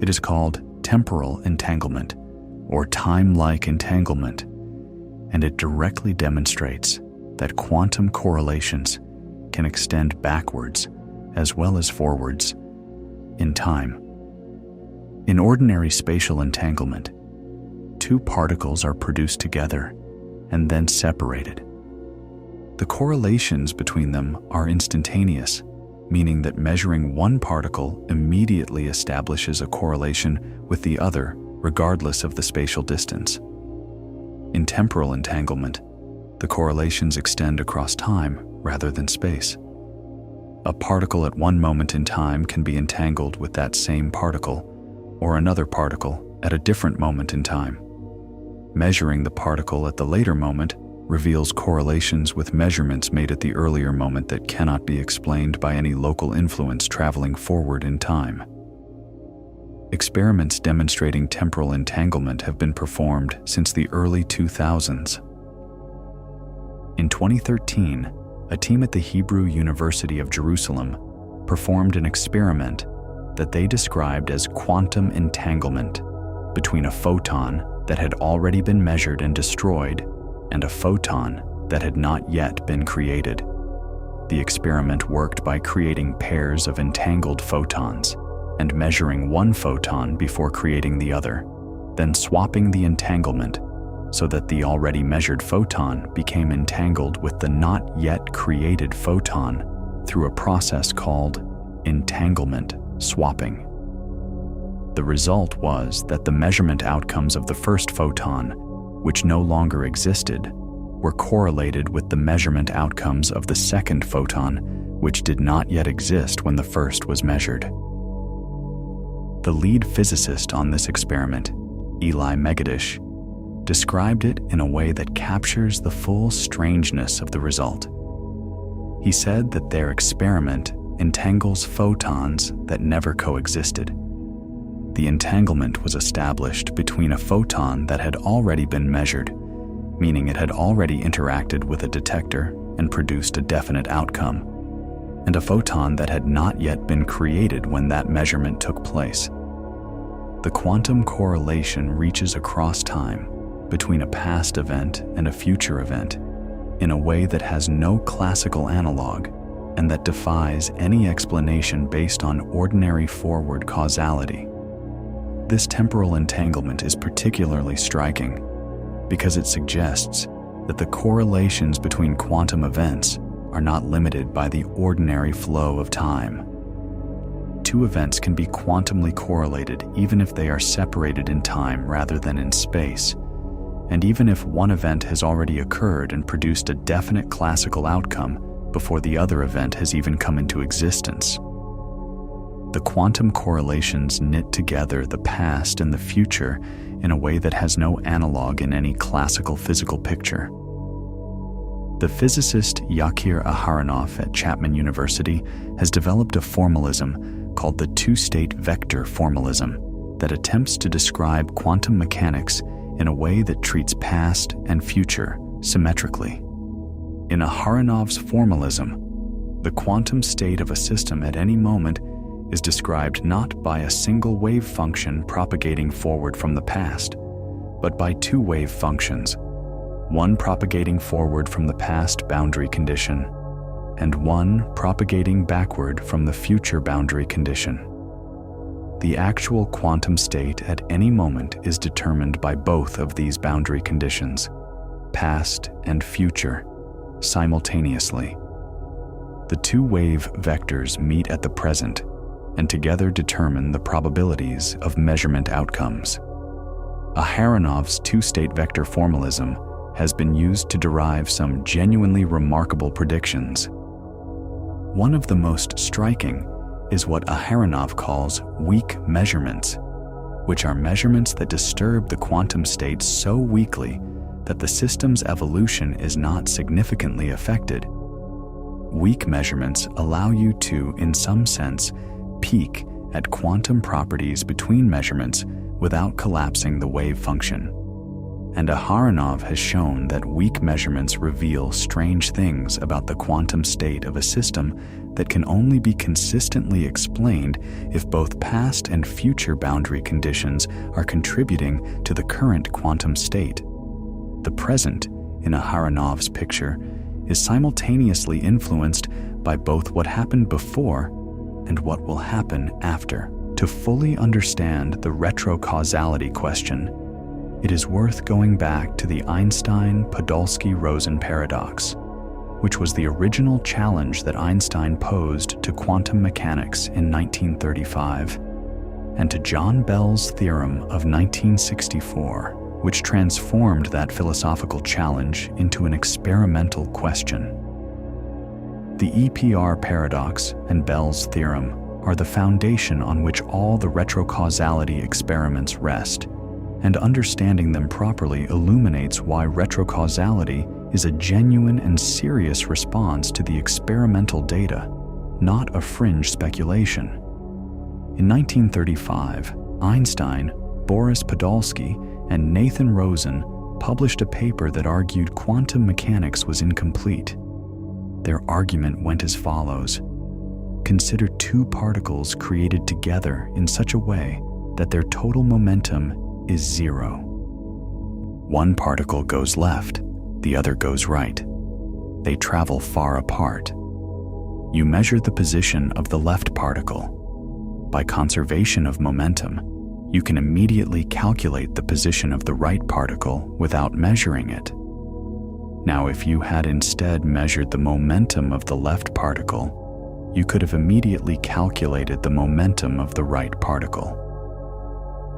It is called temporal entanglement, or time-like entanglement, and it directly demonstrates that quantum correlations can extend backwards as well as forwards in time. In ordinary spatial entanglement, two particles are produced together and then separated. The correlations between them are instantaneous, meaning that measuring one particle immediately establishes a correlation with the other regardless of the spatial distance. In temporal entanglement, the correlations extend across time rather than space. A particle at one moment in time can be entangled with that same particle, or another particle at a different moment in time. Measuring the particle at the later moment reveals correlations with measurements made at the earlier moment that cannot be explained by any local influence traveling forward in time. Experiments demonstrating temporal entanglement have been performed since the early 2000s. In 2013, a team at the Hebrew University of Jerusalem performed an experiment that they described as quantum entanglement between a photon that had already been measured and destroyed and a photon that had not yet been created. The experiment worked by creating pairs of entangled photons and measuring one photon before creating the other, then swapping the entanglement so that the already measured photon became entangled with the not yet created photon through a process called entanglement swapping. The result was that the measurement outcomes of the first photon, which no longer existed, were correlated with the measurement outcomes of the second photon, which did not yet exist when the first was measured. The lead physicist on this experiment, Eli Megadish, described it in a way that captures the full strangeness of the result. He said that their experiment entangles photons that never coexisted. The entanglement was established between a photon that had already been measured, meaning it had already interacted with a detector and produced a definite outcome, and a photon that had not yet been created when that measurement took place. The quantum correlation reaches across time between a past event and a future event in a way that has no classical analog and that defies any explanation based on ordinary forward causality. This temporal entanglement is particularly striking because it suggests that the correlations between quantum events are not limited by the ordinary flow of time. Two events can be quantumly correlated even if they are separated in time rather than in space, and even if one event has already occurred and produced a definite classical outcome before the other event has even come into existence. The quantum correlations knit together the past and the future in a way that has no analog in any classical physical picture. The physicist Yakir Aharonov at Chapman University has developed a formalism called the two-state vector formalism that attempts to describe quantum mechanics in a way that treats past and future symmetrically. In Aharonov's formalism, the quantum state of a system at any moment is described not by a single wave function propagating forward from the past, but by two wave functions, one propagating forward from the past boundary condition, and one propagating backward from the future boundary condition. The actual quantum state at any moment is determined by both of these boundary conditions, past and future, simultaneously. The two wave vectors meet at the present and together determine the probabilities of measurement outcomes. Aharonov's two-state vector formalism has been used to derive some genuinely remarkable predictions. One of the most striking is what Aharonov calls weak measurements, which are measurements that disturb the quantum state so weakly that the system's evolution is not significantly affected. Weak measurements allow you to, in some sense, peek at quantum properties between measurements without collapsing the wave function. And Aharonov has shown that weak measurements reveal strange things about the quantum state of a system that can only be consistently explained if both past and future boundary conditions are contributing to the current quantum state. The present, in Aharonov's picture, is simultaneously influenced by both what happened before and what will happen after. To fully understand the retrocausality question, it is worth going back to the Einstein-Podolsky-Rosen paradox, which was the original challenge that Einstein posed to quantum mechanics in 1935, and to John Bell's theorem of 1964, which transformed that philosophical challenge into an experimental question. The EPR paradox and Bell's theorem are the foundation on which all the retrocausality experiments rest, and understanding them properly illuminates why retrocausality is a genuine and serious response to the experimental data, not a fringe speculation. In 1935, Einstein, Boris Podolsky, and Nathan Rosen published a paper that argued quantum mechanics was incomplete. Their argument went as follows: consider two particles created together in such a way that their total momentum is zero. One particle goes left, the other goes right. They travel far apart. You measure the position of the left particle. By conservation of momentum, you can immediately calculate the position of the right particle without measuring it. Now, if you had instead measured the momentum of the left particle, you could have immediately calculated the momentum of the right particle.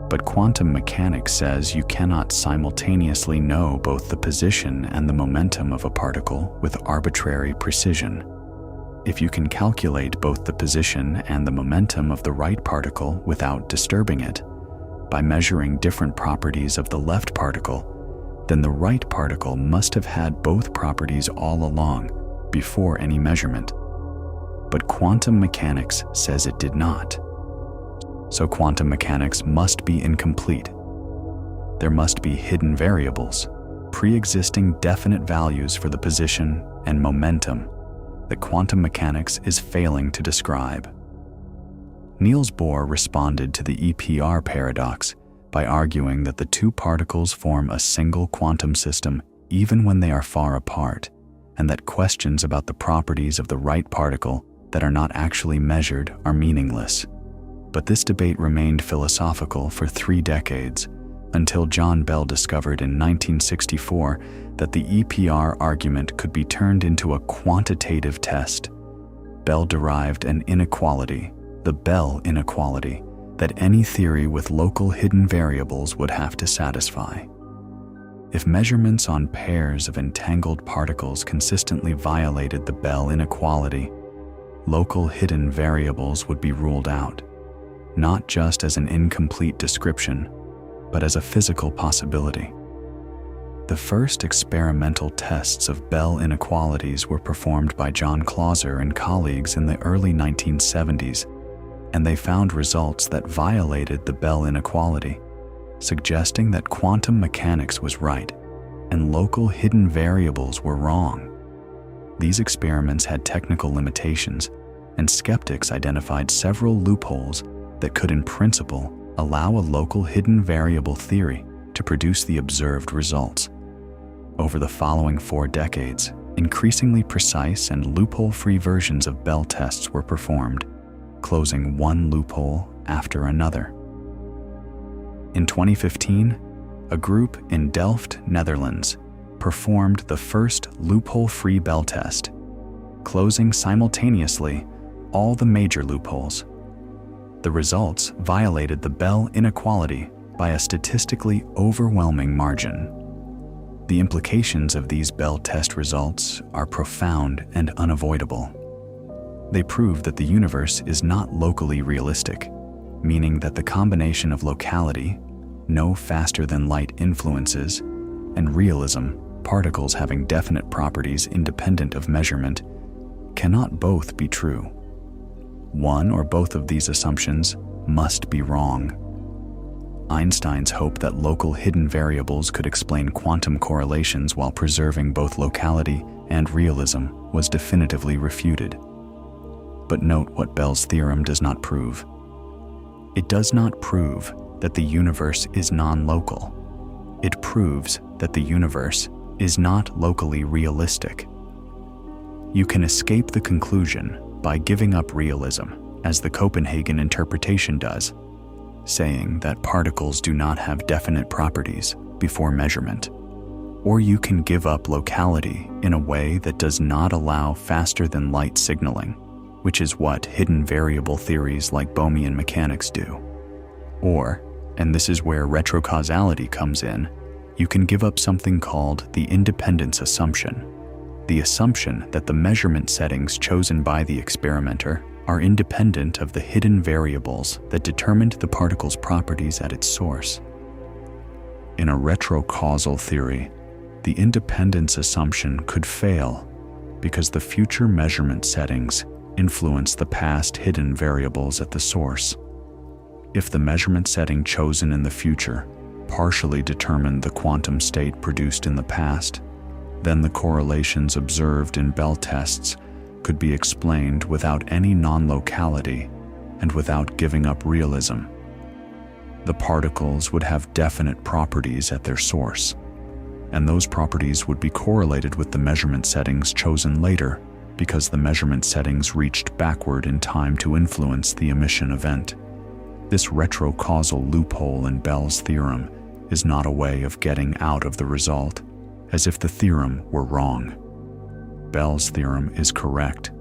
But quantum mechanics says you cannot simultaneously know both the position and the momentum of a particle with arbitrary precision. If you can calculate both the position and the momentum of the right particle without disturbing it, by measuring different properties of the left particle, then the right particle must have had both properties all along, before any measurement. But quantum mechanics says it did not. So quantum mechanics must be incomplete. There must be hidden variables, pre-existing definite values for the position and momentum that quantum mechanics is failing to describe. Niels Bohr responded to the EPR paradox by arguing that the two particles form a single quantum system even when they are far apart, and that questions about the properties of the right particle that are not actually measured are meaningless. But this debate remained philosophical for 3 decades, until John Bell discovered in 1964 that the EPR argument could be turned into a quantitative test. Bell derived an inequality, the Bell inequality, that any theory with local hidden variables would have to satisfy. If measurements on pairs of entangled particles consistently violated the Bell inequality, local hidden variables would be ruled out, not just as an incomplete description, but as a physical possibility. The first experimental tests of Bell inequalities were performed by John Clauser and colleagues in the early 1970s, and they found results that violated the Bell inequality, suggesting that quantum mechanics was right and local hidden variables were wrong. These experiments had technical limitations, and skeptics identified several loopholes that could, in principle, allow a local hidden variable theory to produce the observed results. Over the following 4 decades, increasingly precise and loophole-free versions of Bell tests were performed, closing one loophole after another. In 2015, a group in Delft, Netherlands, performed the first loophole-free Bell test, closing simultaneously all the major loopholes. The results violated the Bell inequality by a statistically overwhelming margin. The implications of these Bell test results are profound and unavoidable. They prove that the universe is not locally realistic, meaning that the combination of locality, no faster than light influences, and realism, particles having definite properties independent of measurement, cannot both be true. One or both of these assumptions must be wrong. Einstein's hope that local hidden variables could explain quantum correlations while preserving both locality and realism was definitively refuted. But note what Bell's theorem does not prove. It does not prove that the universe is non-local. It proves that the universe is not locally realistic. You can escape the conclusion by giving up realism, as the Copenhagen interpretation does, saying that particles do not have definite properties before measurement. Or you can give up locality in a way that does not allow faster than light signaling, which is what hidden variable theories like Bohmian mechanics do. Or, and this is where retrocausality comes in, you can give up something called the independence assumption, the assumption that the measurement settings chosen by the experimenter are independent of the hidden variables that determined the particle's properties at its source. In a retrocausal theory, the independence assumption could fail because the future measurement settings influence the past hidden variables at the source. If the measurement setting chosen in the future partially determined the quantum state produced in the past, then the correlations observed in Bell tests could be explained without any non-locality and without giving up realism. The particles would have definite properties at their source, and those properties would be correlated with the measurement settings chosen later because the measurement settings reached backward in time to influence the emission event. This retrocausal loophole in Bell's theorem is not a way of getting out of the result, as if the theorem were wrong. Bell's theorem is correct,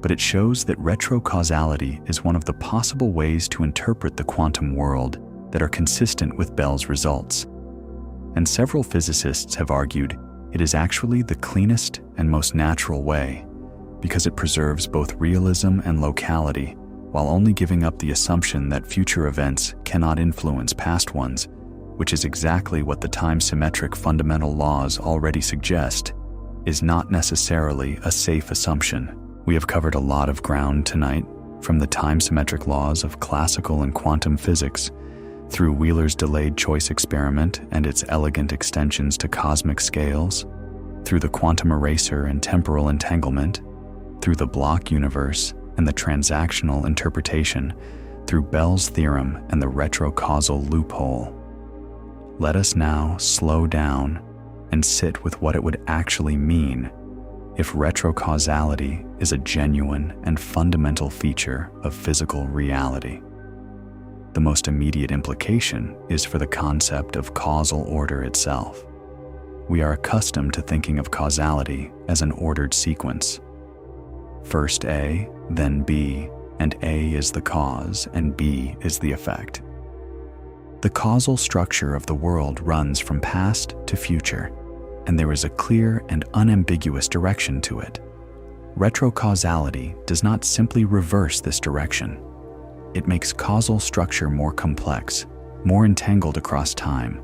but it shows that retrocausality is one of the possible ways to interpret the quantum world that are consistent with Bell's results. And several physicists have argued it is actually the cleanest and most natural way, because it preserves both realism and locality while only giving up the assumption that future events cannot influence past ones, which is exactly what the time-symmetric fundamental laws already suggest, is not necessarily a safe assumption. We have covered a lot of ground tonight, from the time-symmetric laws of classical and quantum physics, through Wheeler's delayed choice experiment and its elegant extensions to cosmic scales, through the quantum eraser and temporal entanglement, through the block universe and the transactional interpretation, through Bell's theorem and the retrocausal loophole. Let us now slow down and sit with what it would actually mean if retrocausality is a genuine and fundamental feature of physical reality. The most immediate implication is for the concept of causal order itself. We are accustomed to thinking of causality as an ordered sequence. First A, then B, and A is the cause and B is the effect. The causal structure of the world runs from past to future, and there is a clear and unambiguous direction to it. Retrocausality does not simply reverse this direction. It makes causal structure more complex, more entangled across time,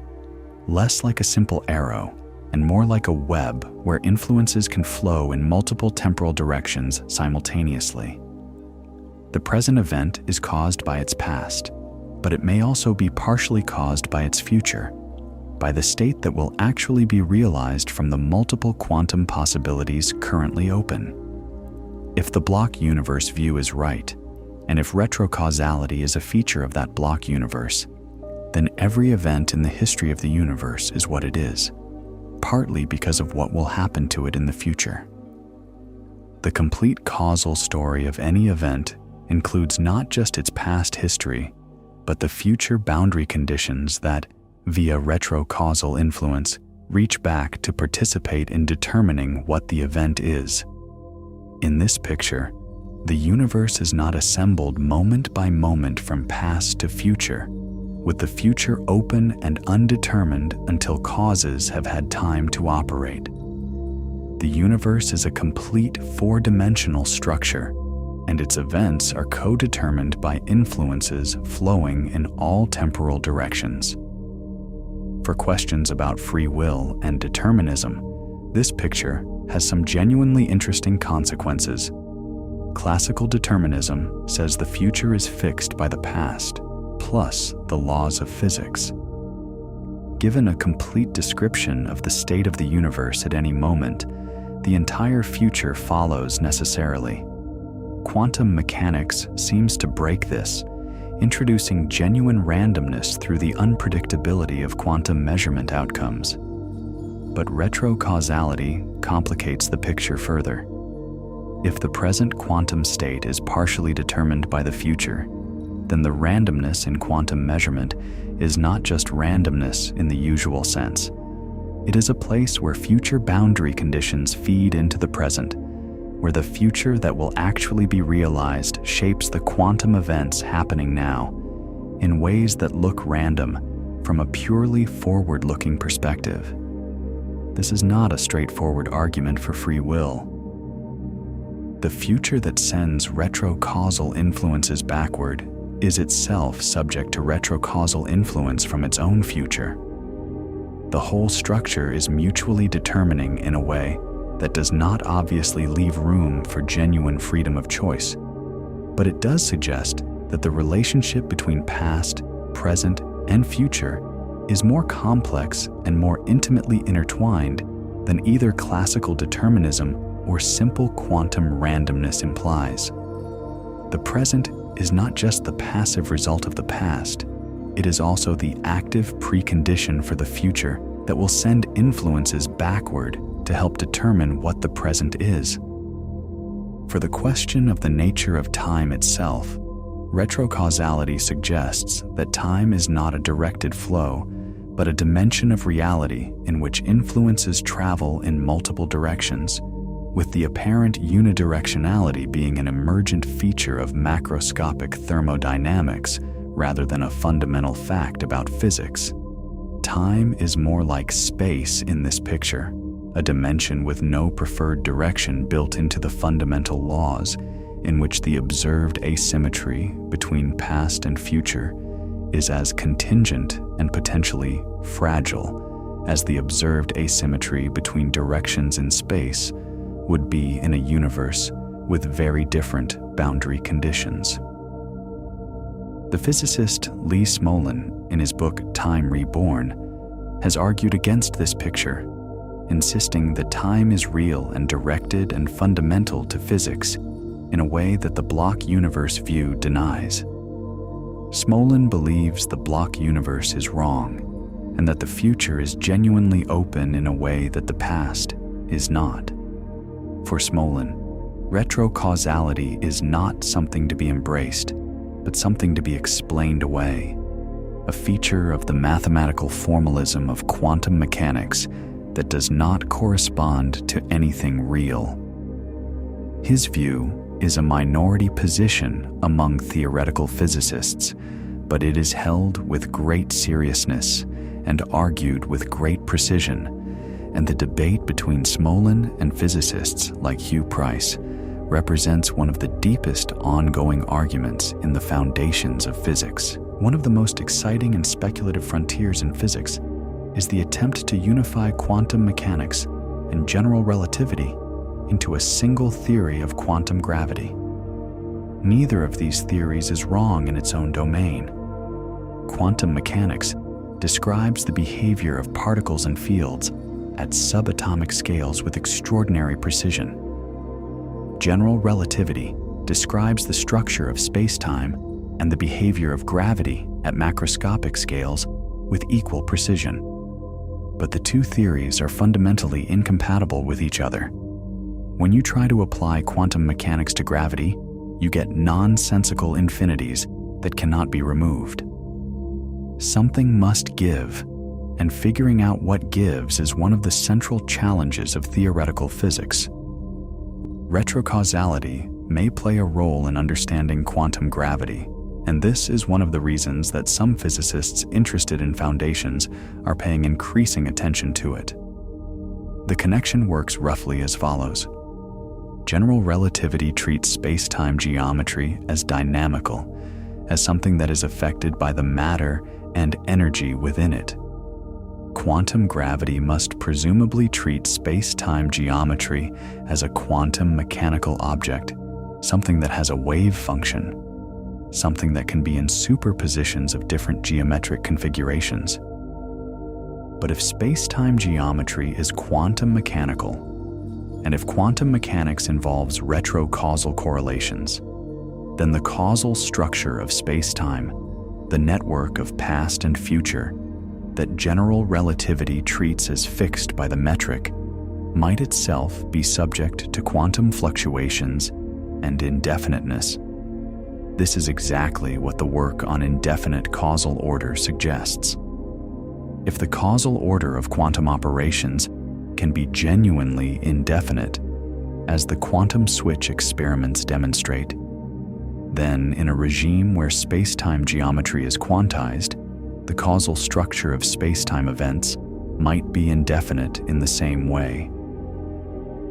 less like a simple arrow, and more like a web where influences can flow in multiple temporal directions simultaneously. The present event is caused by its past, but it may also be partially caused by its future, by the state that will actually be realized from the multiple quantum possibilities currently open. If the block universe view is right, and if retrocausality is a feature of that block universe, then every event in the history of the universe is what it is, partly because of what will happen to it in the future. The complete causal story of any event includes not just its past history, but the future boundary conditions that, via retrocausal influence, reach back to participate in determining what the event is. In this picture, the universe is not assembled moment by moment from past to future, with the future open and undetermined until causes have had time to operate. The universe is a complete four-dimensional structure, and its events are co-determined by influences flowing in all temporal directions. For questions about free will and determinism, this picture has some genuinely interesting consequences. Classical determinism says the future is fixed by the past, plus the laws of physics. Given a complete description of the state of the universe at any moment, the entire future follows necessarily. Quantum mechanics seems to break this, introducing genuine randomness through the unpredictability of quantum measurement outcomes. But retrocausality complicates the picture further. If the present quantum state is partially determined by the future, then the randomness in quantum measurement is not just randomness in the usual sense. It is a place where future boundary conditions feed into the present, where the future that will actually be realized shapes the quantum events happening now in ways that look random from a purely forward-looking perspective. This is not a straightforward argument for free will. The future that sends retrocausal influences backward is itself subject to retrocausal influence from its own future. The whole structure is mutually determining in a way that does not obviously leave room for genuine freedom of choice, but it does suggest that the relationship between past, present, and future is more complex and more intimately intertwined than either classical determinism or simple quantum randomness implies. The present is not just the passive result of the past, it is also the active precondition for the future that will send influences backward to help determine what the present is. For the question of the nature of time itself, retrocausality suggests that time is not a directed flow, but a dimension of reality in which influences travel in multiple directions, with the apparent unidirectionality being an emergent feature of macroscopic thermodynamics rather than a fundamental fact about physics. Time is more like space in this picture, a dimension with no preferred direction built into the fundamental laws, in which the observed asymmetry between past and future is as contingent and potentially fragile as the observed asymmetry between directions in space would be in a universe with very different boundary conditions. The physicist Lee Smolin, in his book Time Reborn, has argued against this picture, insisting that time is real and directed and fundamental to physics in a way that the block universe view denies. Smolin believes the block universe is wrong, and that the future is genuinely open in a way that the past is not. For Smolin, retrocausality is not something to be embraced, but something to be explained away, a feature of the mathematical formalism of quantum mechanics that does not correspond to anything real. His view is a minority position among theoretical physicists, but it is held with great seriousness and argued with great precision, and the debate between Smolin and physicists like Hugh Price represents one of the deepest ongoing arguments in the foundations of physics. One of the most exciting and speculative frontiers in physics is the attempt to unify quantum mechanics and general relativity into a single theory of quantum gravity. Neither of these theories is wrong in its own domain. Quantum mechanics describes the behavior of particles and fields at subatomic scales with extraordinary precision. General relativity describes the structure of space-time and the behavior of gravity at macroscopic scales with equal precision. But the two theories are fundamentally incompatible with each other. When you try to apply quantum mechanics to gravity, you get nonsensical infinities that cannot be removed. Something must give, and figuring out what gives is one of the central challenges of theoretical physics. Retrocausality may play a role in understanding quantum gravity, and this is one of the reasons that some physicists interested in foundations are paying increasing attention to it. The connection works roughly as follows. General relativity treats space-time geometry as dynamical, as something that is affected by the matter and energy within it. Quantum gravity must presumably treat space-time geometry as a quantum mechanical object, something that has a wave function, something that can be in superpositions of different geometric configurations. But if space-time geometry is quantum mechanical, and if quantum mechanics involves retrocausal correlations, then the causal structure of space-time, the network of past and future that general relativity treats as fixed by the metric, might itself be subject to quantum fluctuations and indefiniteness. This is exactly what the work on indefinite causal order suggests. If the causal order of quantum operations can be genuinely indefinite, as the quantum switch experiments demonstrate, then in a regime where space-time geometry is quantized, the causal structure of space-time events might be indefinite in the same way.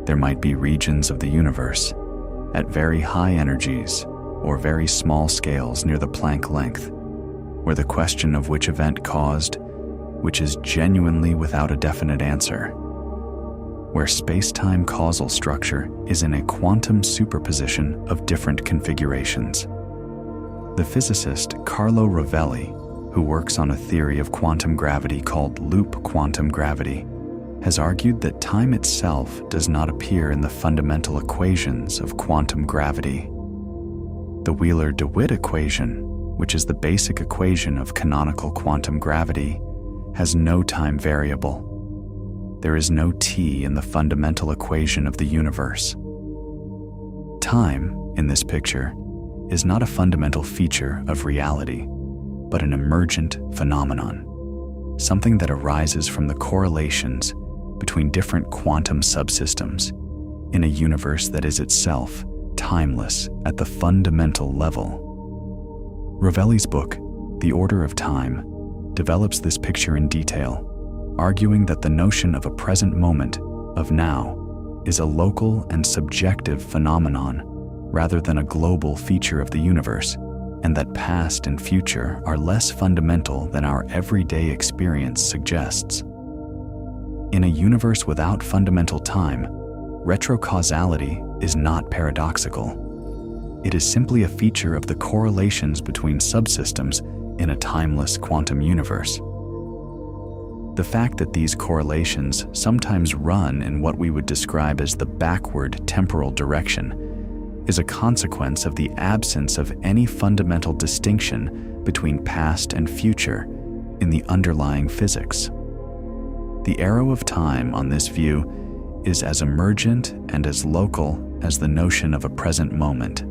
There might be regions of the universe at very high energies or very small scales near the Planck length, where the question of which event caused which is genuinely without a definite answer, where space-time causal structure is in a quantum superposition of different configurations. The physicist Carlo Rovelli, who works on a theory of quantum gravity called loop quantum gravity, has argued that time itself does not appear in the fundamental equations of quantum gravity. The Wheeler-DeWitt equation, which is the basic equation of canonical quantum gravity, has no time variable. There is no t in the fundamental equation of the universe. Time, in this picture, is not a fundamental feature of reality, but an emergent phenomenon, something that arises from the correlations between different quantum subsystems in a universe that is itself timeless at the fundamental level. Rovelli's book, The Order of Time, develops this picture in detail, arguing that the notion of a present moment, of now, is a local and subjective phenomenon rather than a global feature of the universe, and that past and future are less fundamental than our everyday experience suggests. In a universe without fundamental time, retrocausality is not paradoxical. It is simply a feature of the correlations between subsystems in a timeless quantum universe. The fact that these correlations sometimes run in what we would describe as the backward temporal direction is a consequence of the absence of any fundamental distinction between past and future in the underlying physics. The arrow of time on this view is as emergent and as local as the notion of a present moment.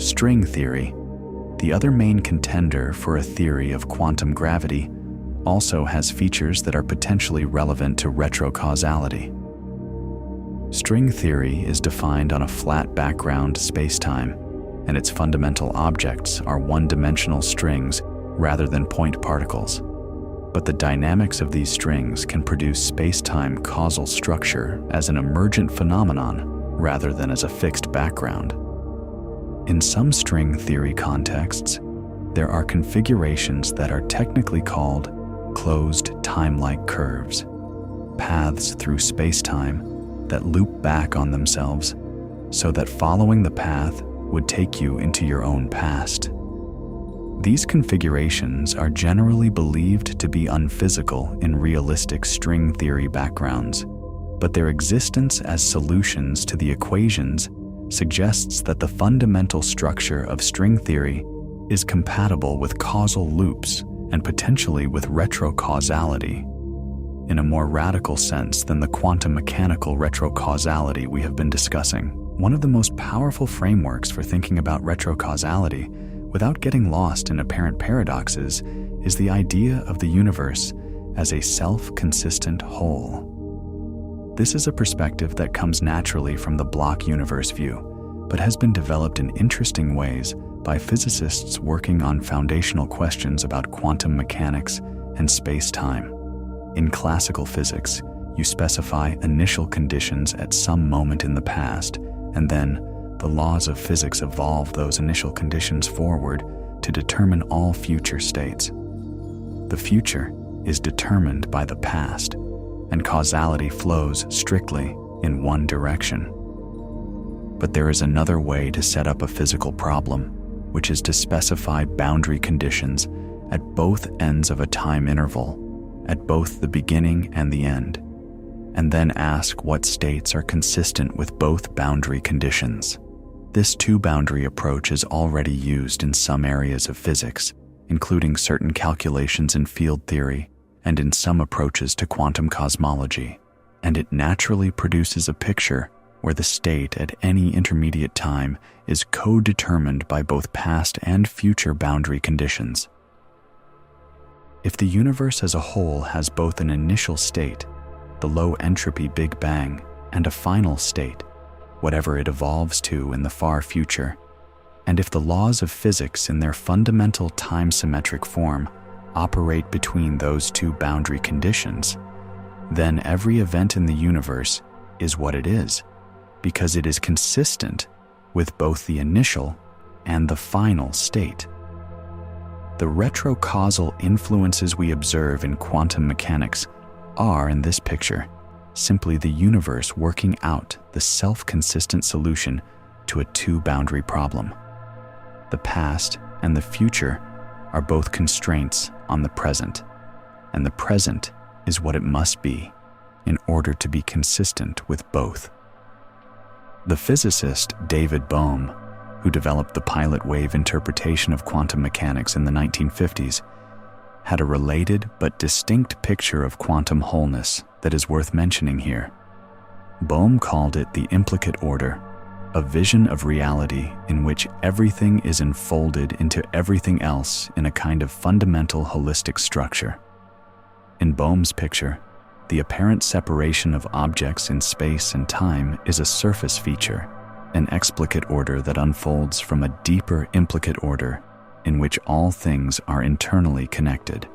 String theory, the other main contender for a theory of quantum gravity, also has features that are potentially relevant to retrocausality. String theory is defined on a flat background spacetime, and its fundamental objects are one-dimensional strings rather than point particles. But the dynamics of these strings can produce spacetime causal structure as an emergent phenomenon rather than as a fixed background. In some string theory contexts, there are configurations that are technically called closed time-like curves, paths through spacetime that loop back on themselves so that following the path would take you into your own past. These configurations are generally believed to be unphysical in realistic string theory backgrounds, but their existence as solutions to the equations suggests that the fundamental structure of string theory is compatible with causal loops and potentially with retrocausality, in a more radical sense than the quantum mechanical retrocausality we have been discussing. One of the most powerful frameworks for thinking about retrocausality without getting lost in apparent paradoxes is the idea of the universe as a self-consistent whole. This is a perspective that comes naturally from the block universe view, but has been developed in interesting ways by physicists working on foundational questions about quantum mechanics and space-time. In classical physics, you specify initial conditions at some moment in the past, and then the laws of physics evolve those initial conditions forward to determine all future states. The future is determined by the past, and causality flows strictly in one direction. But there is another way to set up a physical problem, which is to specify boundary conditions at both ends of a time interval, at both the beginning and the end, and then ask what states are consistent with both boundary conditions. This two-boundary approach is already used in some areas of physics, including certain calculations in field theory and in some approaches to quantum cosmology, and it naturally produces a picture where the state at any intermediate time is co-determined by both past and future boundary conditions. If the universe as a whole has both an initial state, the low entropy Big Bang, and a final state, whatever it evolves to in the far future, and if the laws of physics in their fundamental time-symmetric form operate between those two boundary conditions, then every event in the universe is what it is, because it is consistent with both the initial and the final state. The retrocausal influences we observe in quantum mechanics are, in this picture, simply the universe working out the self-consistent solution to a two-boundary problem. The past and the future are both constraints on the present, and the present is what it must be in order to be consistent with both. The physicist David Bohm, who developed the pilot wave interpretation of quantum mechanics in the 1950s, had a related but distinct picture of quantum wholeness that is worth mentioning here. Bohm called it the implicate order, a vision of reality in which everything is enfolded into everything else in a kind of fundamental holistic structure. In Bohm's picture, the apparent separation of objects in space and time is a surface feature, an explicate order that unfolds from a deeper implicate order in which all things are internally connected.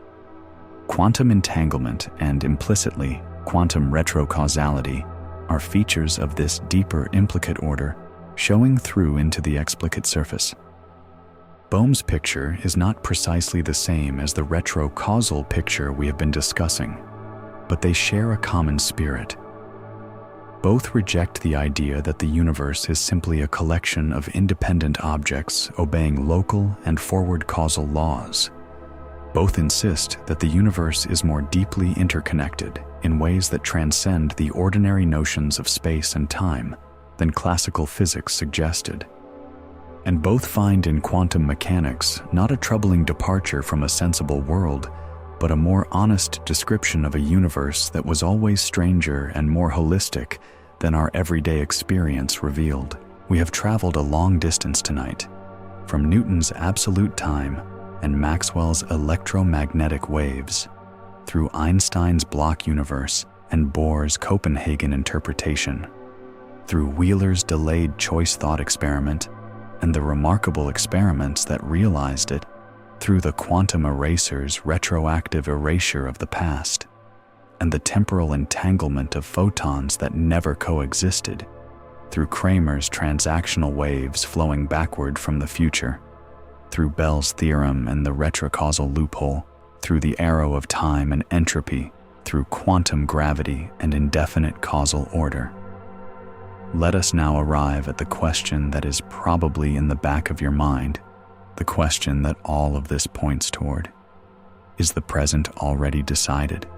Quantum entanglement and, implicitly, quantum retrocausality are features of this deeper implicate order showing through into the explicate surface. Bohm's picture is not precisely the same as the retro-causal picture we have been discussing, but they share a common spirit. Both reject the idea that the universe is simply a collection of independent objects obeying local and forward causal laws. Both insist that the universe is more deeply interconnected in ways that transcend the ordinary notions of space and time than classical physics suggested. And both find in quantum mechanics not a troubling departure from a sensible world, but a more honest description of a universe that was always stranger and more holistic than our everyday experience revealed. We have traveled a long distance tonight, from Newton's absolute time and Maxwell's electromagnetic waves, through Einstein's block universe and Bohr's Copenhagen interpretation, through Wheeler's delayed choice thought experiment and the remarkable experiments that realized it, through the quantum eraser's retroactive erasure of the past, and the temporal entanglement of photons that never coexisted, through Kramer's transactional waves flowing backward from the future, through Bell's theorem and the retrocausal loophole, through the arrow of time and entropy, through quantum gravity and indefinite causal order. Let us now arrive at the question that is probably in the back of your mind, the question that all of this points toward. Is the present already decided?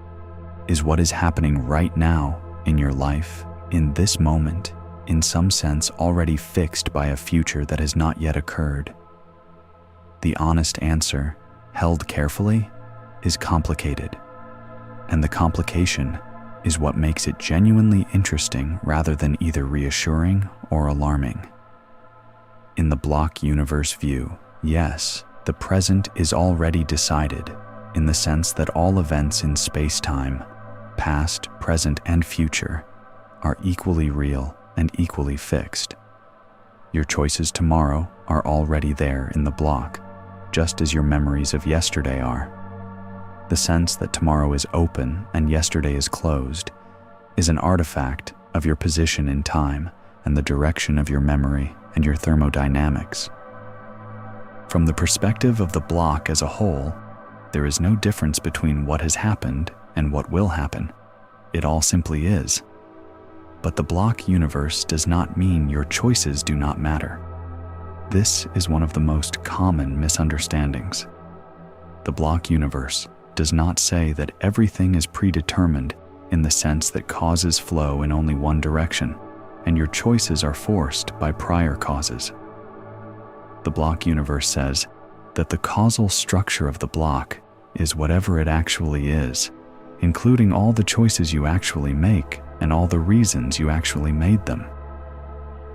Is what is happening right now in your life, in this moment, in some sense already fixed by a future that has not yet occurred? The honest answer, held carefully, is complicated. And the complication is what makes it genuinely interesting rather than either reassuring or alarming. In the block universe view, yes, the present is already decided, in the sense that all events in space-time, past, present, and future, are equally real and equally fixed. Your choices tomorrow are already there in the block, just as your memories of yesterday are. The sense that tomorrow is open and yesterday is closed is an artifact of your position in time and the direction of your memory and your thermodynamics. From the perspective of the block as a whole, there is no difference between what has happened and what will happen. It all simply is. But the block universe does not mean your choices do not matter. This is one of the most common misunderstandings. The block universe does not say that everything is predetermined in the sense that causes flow in only one direction, and your choices are forced by prior causes. The block universe says that the causal structure of the block is whatever it actually is, including all the choices you actually make and all the reasons you actually made them.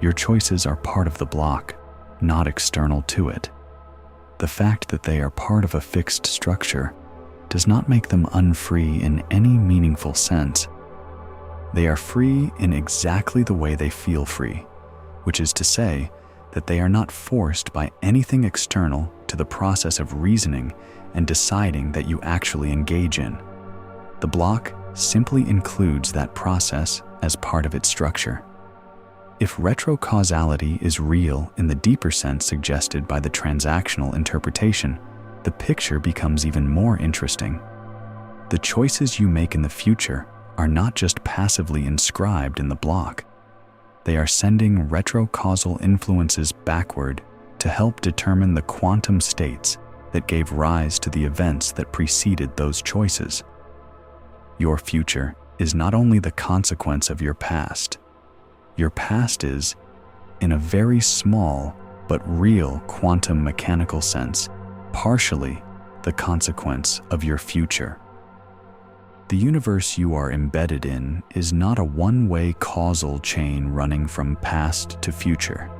Your choices are part of the block, not external to it. The fact that they are part of a fixed structure does not make them unfree in any meaningful sense. They are free in exactly the way they feel free, which is to say that they are not forced by anything external to the process of reasoning and deciding that you actually engage in. The block simply includes that process as part of its structure. If retrocausality is real in the deeper sense suggested by the transactional interpretation, the picture becomes even more interesting. The choices you make in the future are not just passively inscribed in the block. They are sending retrocausal influences backward to help determine the quantum states that gave rise to the events that preceded those choices. Your future is not only the consequence of your past. Your past is, in a very small but real quantum mechanical sense, partially the consequence of your future. The universe you are embedded in is not a one-way causal chain running from past to future.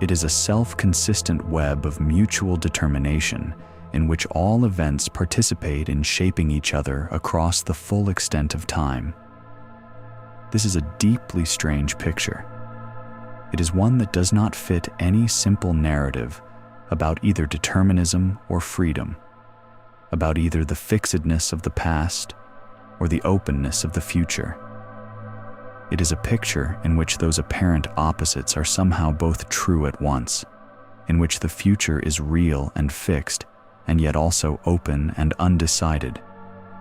It is a self-consistent web of mutual determination in which all events participate in shaping each other across the full extent of time. This is a deeply strange picture. It is one that does not fit any simple narrative about either determinism or freedom, about either the fixedness of the past or the openness of the future. It is a picture in which those apparent opposites are somehow both true at once, in which the future is real and fixed, and yet also open and undecided,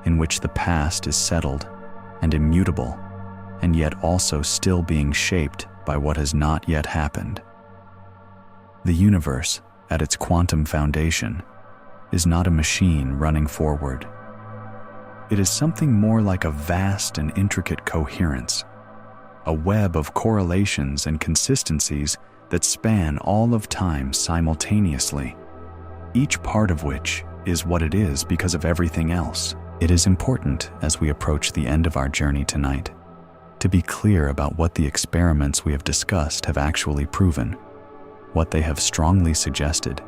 in which the past is settled and immutable, and yet also still being shaped by what has not yet happened. The universe, at its quantum foundation, is not a machine running forward. It is something more like a vast and intricate coherence, a web of correlations and consistencies that span all of time simultaneously, each part of which is what it is because of everything else. It is important, as we approach the end of our journey tonight, to be clear about what the experiments we have discussed have actually proven, what they have strongly suggested,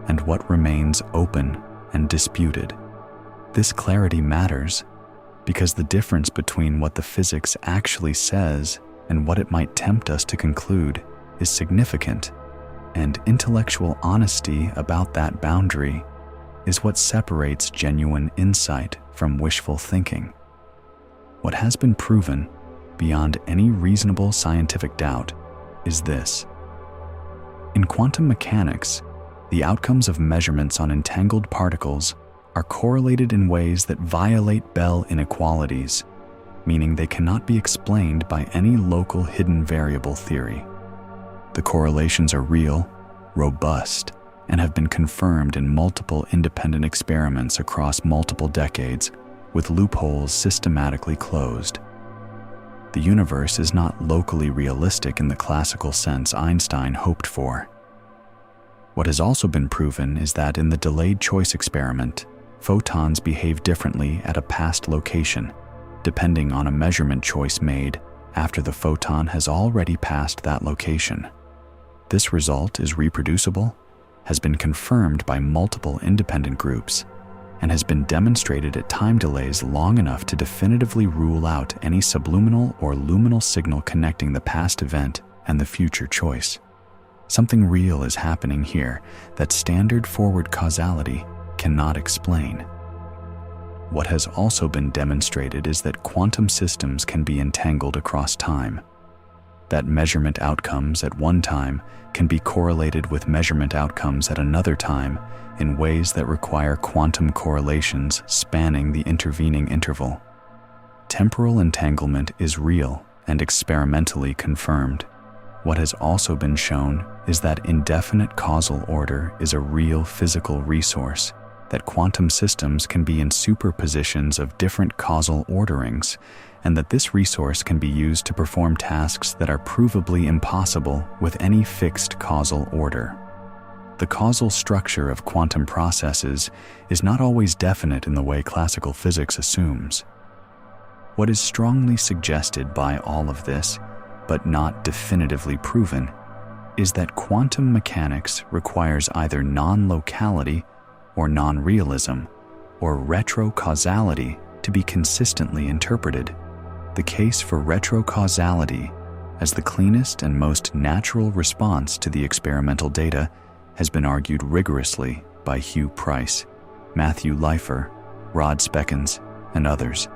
and what remains open and disputed. This clarity matters because the difference between what the physics actually says and what it might tempt us to conclude is significant, and intellectual honesty about that boundary is what separates genuine insight from wishful thinking. What has been proven, beyond any reasonable scientific doubt, is this. In quantum mechanics, the outcomes of measurements on entangled particles are correlated in ways that violate Bell inequalities, meaning they cannot be explained by any local hidden variable theory. The correlations are real, robust, and have been confirmed in multiple independent experiments across multiple decades, with loopholes systematically closed. The universe is not locally realistic in the classical sense Einstein hoped for. What has also been proven is that in the delayed choice experiment, photons behave differently at a past location, depending on a measurement choice made after the photon has already passed that location. This result is reproducible, has been confirmed by multiple independent groups, and has been demonstrated at time delays long enough to definitively rule out any subliminal or luminal signal connecting the past event and the future choice. Something real is happening here that standard forward causality cannot explain. What has also been demonstrated is that quantum systems can be entangled across time, that measurement outcomes at one time can be correlated with measurement outcomes at another time in ways that require quantum correlations spanning the intervening interval. Temporal entanglement is real and experimentally confirmed. What has also been shown is that indefinite causal order is a real physical resource, that quantum systems can be in superpositions of different causal orderings, and that this resource can be used to perform tasks that are provably impossible with any fixed causal order. The causal structure of quantum processes is not always definite in the way classical physics assumes. What is strongly suggested by all of this, but not definitively proven, is that quantum mechanics requires either non-locality or non-realism, or retrocausality to be consistently interpreted. The case for retrocausality as the cleanest and most natural response to the experimental data has been argued rigorously by Hugh Price, Matthew Leifer, Rod Speckens, and others,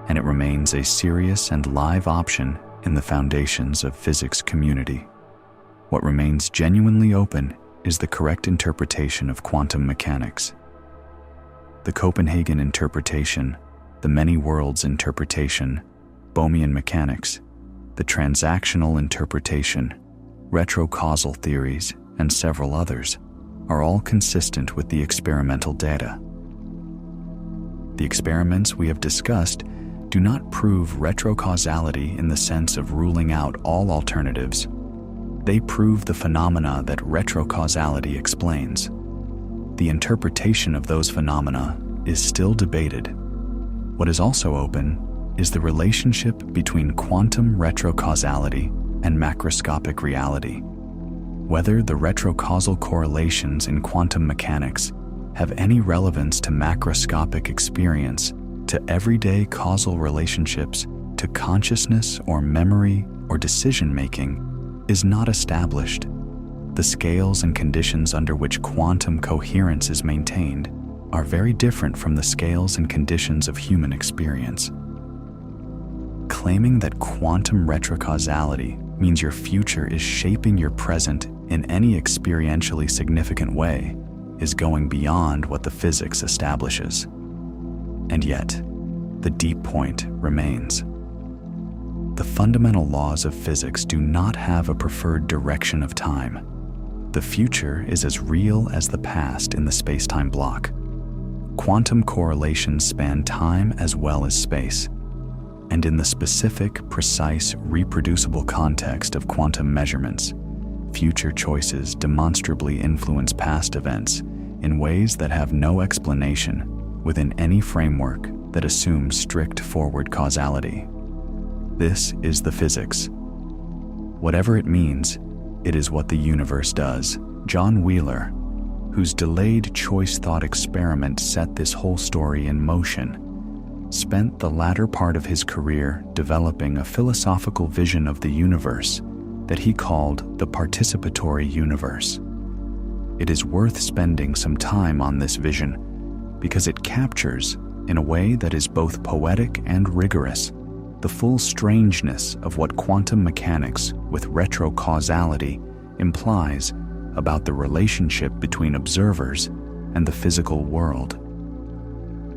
and it remains a serious and live option in the foundations of physics community. What remains genuinely open is the correct interpretation of quantum mechanics. The Copenhagen interpretation, the many worlds interpretation, Bohmian mechanics, the transactional interpretation, retrocausal theories, and several others are all consistent with the experimental data. The experiments we have discussed do not prove retrocausality in the sense of ruling out all alternatives. They prove the phenomena that retrocausality explains. The interpretation of those phenomena is still debated. What is also open is the relationship between quantum retrocausality and macroscopic reality. Whether the retrocausal correlations in quantum mechanics have any relevance to macroscopic experience, to everyday causal relationships, to consciousness or memory or decision-making, is not established. The scales and conditions under which quantum coherence is maintained are very different from the scales and conditions of human experience. Claiming that quantum retrocausality means your future is shaping your present in any experientially significant way is going beyond what the physics establishes. And yet, the deep point remains. The fundamental laws of physics do not have a preferred direction of time. The future is as real as the past in the space-time block. Quantum correlations span time as well as space. And in the specific, precise, reproducible context of quantum measurements, future choices demonstrably influence past events in ways that have no explanation within any framework that assumes strict forward causality. This is the physics. Whatever it means, it is what the universe does. John Wheeler, whose delayed choice thought experiment set this whole story in motion, spent the latter part of his career developing a philosophical vision of the universe that he called the participatory universe. It is worth spending some time on this vision because it captures, in a way that is both poetic and rigorous, the full strangeness of what quantum mechanics with retrocausality implies about the relationship between observers and the physical world.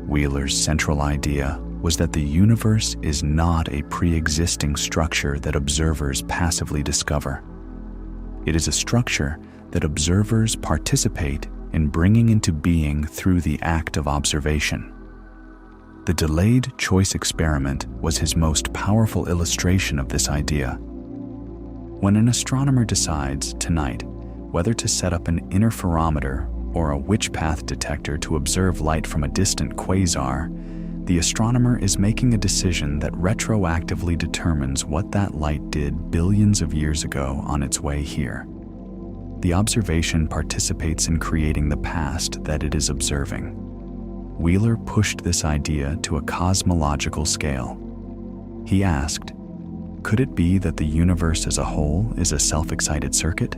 Wheeler's central idea was that the universe is not a pre-existing structure that observers passively discover. It is a structure that observers participate in bringing into being through the act of observation. The delayed choice experiment was his most powerful illustration of this idea. When an astronomer decides tonight whether to set up an interferometer or a witch path detector to observe light from a distant quasar, the astronomer is making a decision that retroactively determines what that light did billions of years ago on its way here. The observation participates in creating the past that it is observing. Wheeler pushed this idea to a cosmological scale. He asked, could it be that the universe as a whole is a self-excited circuit?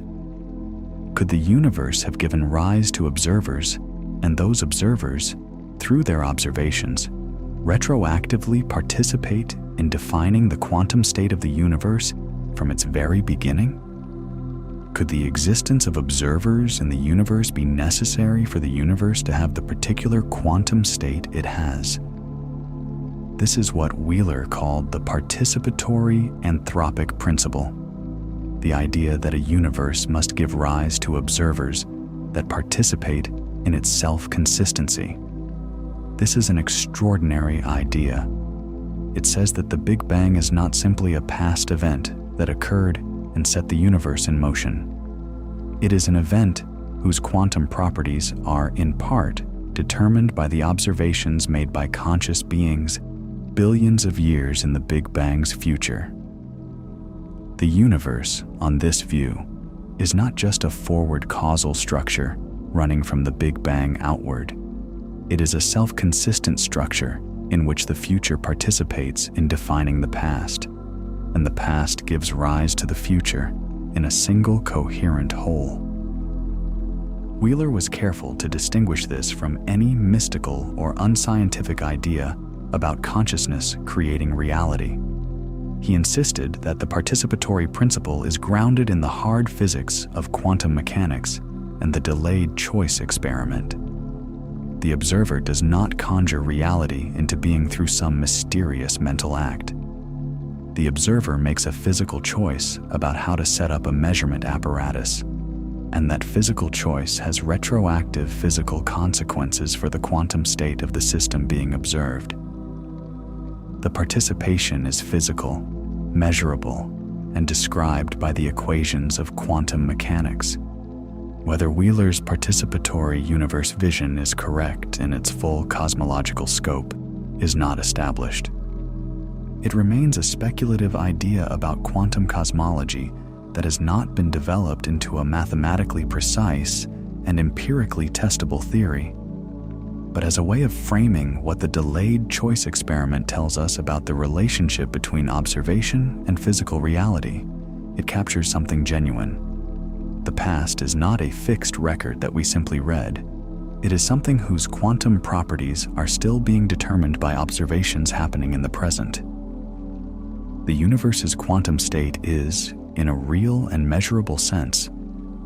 Could the universe have given rise to observers, and those observers, through their observations, retroactively participate in defining the quantum state of the universe from its very beginning? Could the existence of observers in the universe be necessary for the universe to have the particular quantum state it has? This is what Wheeler called the participatory anthropic principle, the idea that a universe must give rise to observers that participate in its self-consistency. This is an extraordinary idea. It says that the Big Bang is not simply a past event that occurred and set the universe in motion. It is an event whose quantum properties are, in part, determined by the observations made by conscious beings billions of years in the Big Bang's future. The universe, on this view, is not just a forward causal structure running from the Big Bang outward. It is a self-consistent structure in which the future participates in defining the past, and the past gives rise to the future in a single coherent whole. Wheeler was careful to distinguish this from any mystical or unscientific idea about consciousness creating reality. He insisted that the participatory principle is grounded in the hard physics of quantum mechanics and the delayed choice experiment. The observer does not conjure reality into being through some mysterious mental act. The observer makes a physical choice about how to set up a measurement apparatus, and that physical choice has retroactive physical consequences for the quantum state of the system being observed. The participation is physical, measurable, and described by the equations of quantum mechanics. Whether Wheeler's participatory universe vision is correct in its full cosmological scope is not established. It remains a speculative idea about quantum cosmology that has not been developed into a mathematically precise and empirically testable theory. But as a way of framing what the delayed choice experiment tells us about the relationship between observation and physical reality, it captures something genuine. The past is not a fixed record that we simply read. It is something whose quantum properties are still being determined by observations happening in the present. The universe's quantum state is, in a real and measurable sense,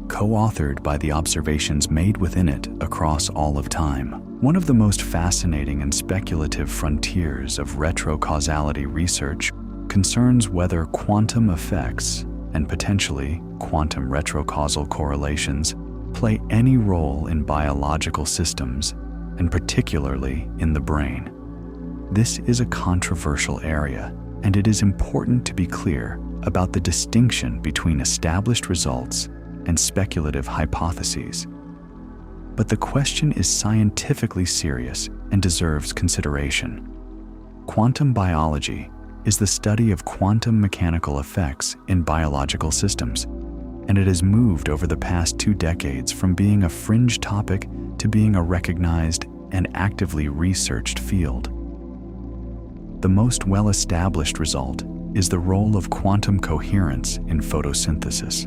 co-authored by the observations made within it across all of time. One of the most fascinating and speculative frontiers of retrocausality research concerns whether quantum effects and potentially quantum retrocausal correlations play any role in biological systems, and particularly in the brain. This is a controversial area, and it is important to be clear about the distinction between established results and speculative hypotheses. But the question is scientifically serious and deserves consideration. Quantum biology is the study of quantum mechanical effects in biological systems, and it has moved over the past 2 decades from being a fringe topic to being a recognized and actively researched field. The most well-established result is the role of quantum coherence in photosynthesis.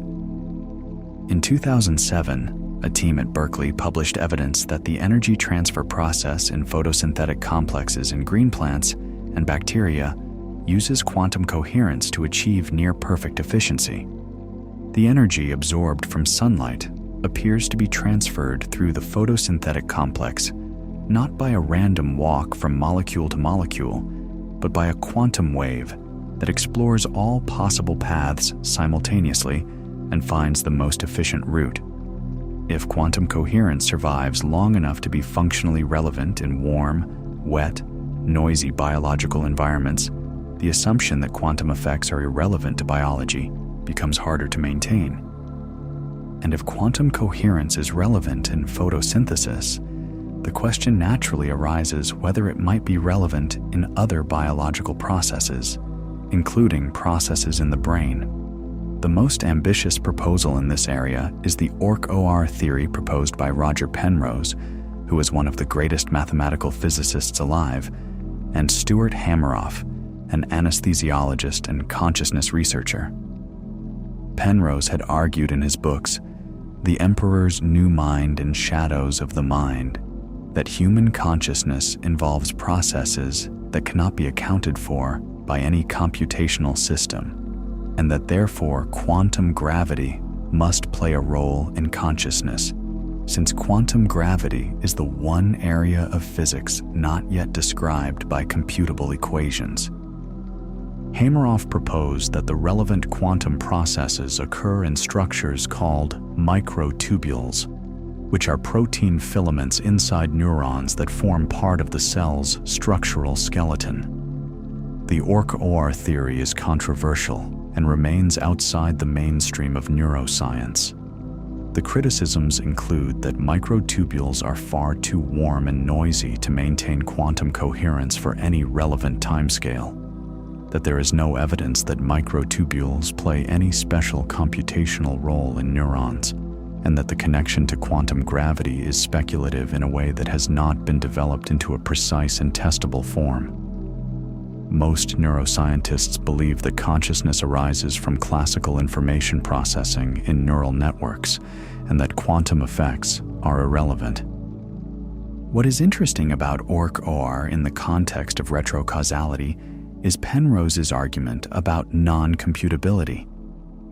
In 2007, a team at Berkeley published evidence that the energy transfer process in photosynthetic complexes in green plants and bacteria uses quantum coherence to achieve near-perfect efficiency. The energy absorbed from sunlight appears to be transferred through the photosynthetic complex, not by a random walk from molecule to molecule, but by a quantum wave that explores all possible paths simultaneously and finds the most efficient route. If quantum coherence survives long enough to be functionally relevant in warm, wet, noisy biological environments, the assumption that quantum effects are irrelevant to biology becomes harder to maintain. And if quantum coherence is relevant in photosynthesis, the question naturally arises whether it might be relevant in other biological processes, including processes in the brain. The most ambitious proposal in this area is the ORC-OR theory proposed by Roger Penrose, who is one of the greatest mathematical physicists alive, and Stuart Hameroff, an anesthesiologist and consciousness researcher. Penrose had argued in his books, The Emperor's New Mind and Shadows of the Mind, that human consciousness involves processes that cannot be accounted for by any computational system, and that therefore quantum gravity must play a role in consciousness, since quantum gravity is the one area of physics not yet described by computable equations. Hameroff proposed that the relevant quantum processes occur in structures called microtubules, which are protein filaments inside neurons that form part of the cell's structural skeleton. The ORC-OR theory is controversial and remains outside the mainstream of neuroscience. The criticisms include that microtubules are far too warm and noisy to maintain quantum coherence for any relevant timescale, that there is no evidence that microtubules play any special computational role in neurons, and that the connection to quantum gravity is speculative in a way that has not been developed into a precise and testable form. Most neuroscientists believe that consciousness arises from classical information processing in neural networks, and that quantum effects are irrelevant. What is interesting about ORC-OR in the context of retrocausality is Penrose's argument about non-computability.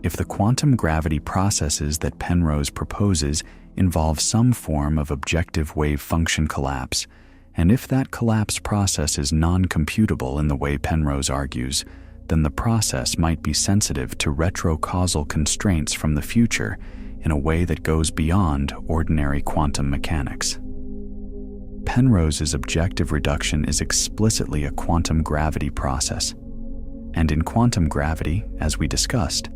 If the quantum gravity processes that Penrose proposes involve some form of objective wave function collapse, and if that collapse process is non-computable in the way Penrose argues, then the process might be sensitive to retrocausal constraints from the future in a way that goes beyond ordinary quantum mechanics. Penrose's objective reduction is explicitly a quantum gravity process. And in quantum gravity, as we discussed,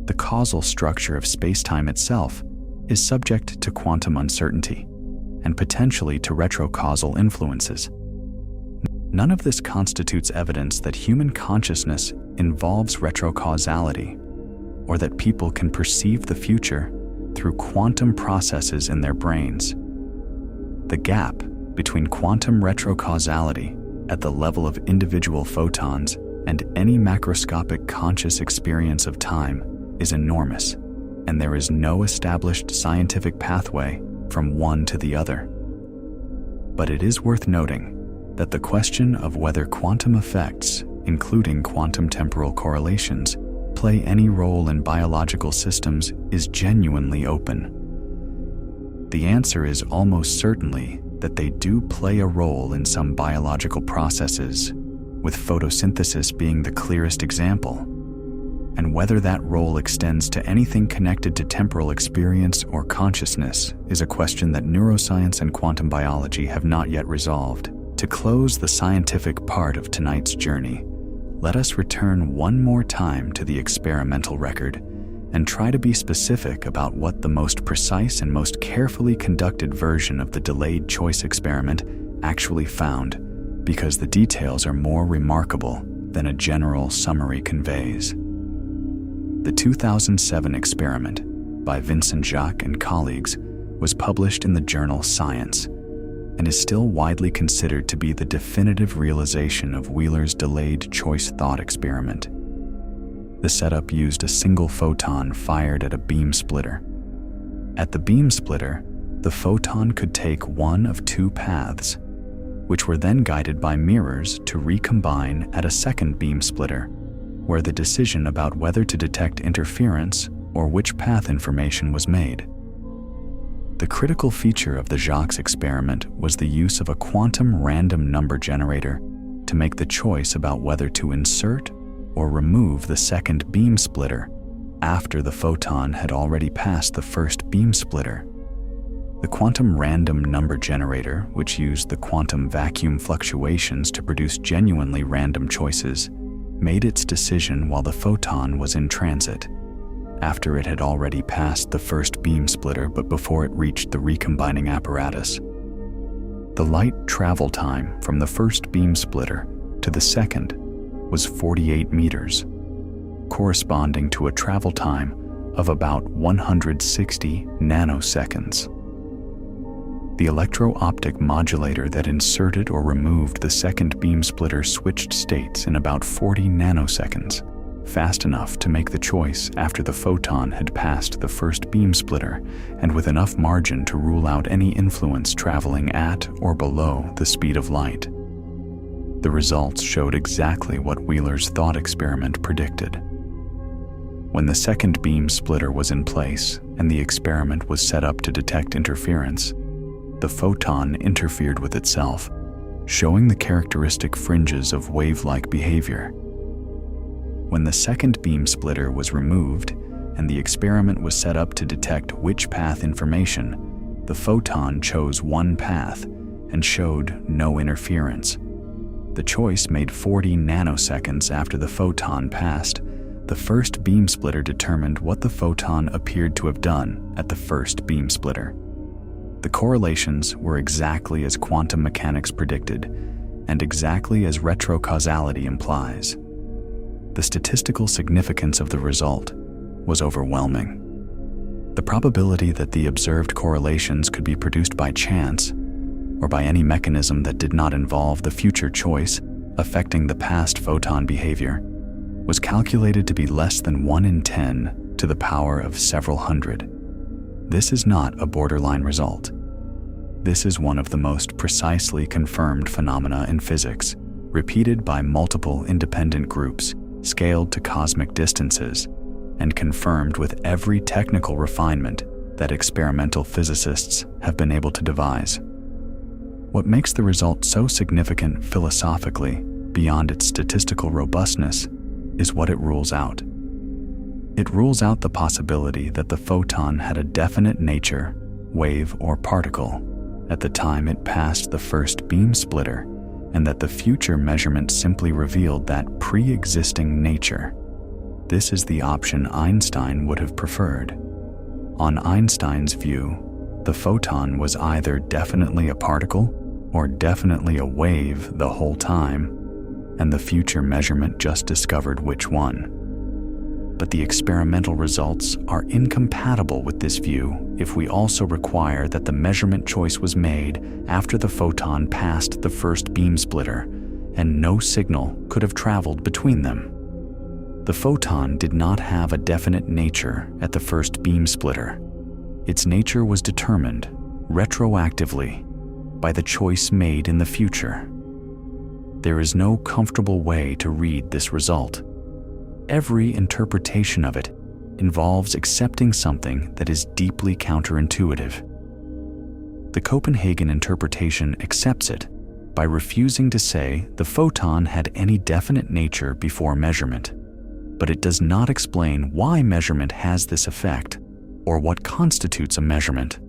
the causal structure of spacetime itself is subject to quantum uncertainty and potentially to retrocausal influences. None of this constitutes evidence that human consciousness involves retrocausality, or that people can perceive the future through quantum processes in their brains. The gap between quantum retrocausality at the level of individual photons and any macroscopic conscious experience of time is enormous, and there is no established scientific pathway from one to the other. But it is worth noting that the question of whether quantum effects, including quantum temporal correlations, play any role in biological systems is genuinely open. The answer is almost certainly that they do play a role in some biological processes, with photosynthesis being the clearest example. And whether that role extends to anything connected to temporal experience or consciousness is a question that neuroscience and quantum biology have not yet resolved. To close the scientific part of tonight's journey, let us return one more time to the experimental record and try to be specific about what the most precise and most carefully conducted version of the delayed choice experiment actually found, because the details are more remarkable than a general summary conveys. The 2007 experiment by Vincent Jacques and colleagues was published in the journal Science and is still widely considered to be the definitive realization of Wheeler's delayed choice thought experiment. The setup used a single photon fired at a beam splitter. At the beam splitter, the photon could take one of two paths, which were then guided by mirrors to recombine at a second beam splitter, where the decision about whether to detect interference or which path information was made. The critical feature of the Jacques experiment was the use of a quantum random number generator to make the choice about whether to insert or remove the second beam splitter after the photon had already passed the first beam splitter. The quantum random number generator, which used the quantum vacuum fluctuations to produce genuinely random choices, made its decision while the photon was in transit, after it had already passed the first beam splitter but before it reached the recombining apparatus. The light travel time from the first beam splitter to the second was 48 meters, corresponding to a travel time of about 160 nanoseconds. The electro-optic modulator that inserted or removed the second beam splitter switched states in about 40 nanoseconds, fast enough to make the choice after the photon had passed the first beam splitter and with enough margin to rule out any influence traveling at or below the speed of light. The results showed exactly what Wheeler's thought experiment predicted. When the second beam splitter was in place and the experiment was set up to detect interference, the photon interfered with itself, showing the characteristic fringes of wave-like behavior. When the second beam splitter was removed and the experiment was set up to detect which path information, the photon chose one path and showed no interference. The choice made 40 nanoseconds after the photon passed. The first beam splitter determined what the photon appeared to have done at the first beam splitter. The correlations were exactly as quantum mechanics predicted, and exactly as retrocausality implies. The statistical significance of the result was overwhelming. The probability that the observed correlations could be produced by chance, or by any mechanism that did not involve the future choice affecting the past photon behavior, was calculated to be less than 1 in 10 to the power of several hundred. This is not a borderline result. This is one of the most precisely confirmed phenomena in physics, repeated by multiple independent groups, scaled to cosmic distances, and confirmed with every technical refinement that experimental physicists have been able to devise. What makes the result so significant philosophically, beyond its statistical robustness, is what it rules out. It rules out the possibility that the photon had a definite nature, wave or particle, at the time it passed the first beam splitter, and that the future measurement simply revealed that pre-existing nature. This is the option Einstein would have preferred. On Einstein's view, the photon was either definitely a particle or definitely a wave the whole time, and the future measurement just discovered which one. But the experimental results are incompatible with this view if we also require that the measurement choice was made after the photon passed the first beam splitter, and no signal could have traveled between them. The photon did not have a definite nature at the first beam splitter. Its nature was determined, retroactively, by the choice made in the future. There is no comfortable way to read this result. Every interpretation of it involves accepting something that is deeply counterintuitive. The Copenhagen interpretation accepts it by refusing to say the photon had any definite nature before measurement, but it does not explain why measurement has this effect or what constitutes a measurement.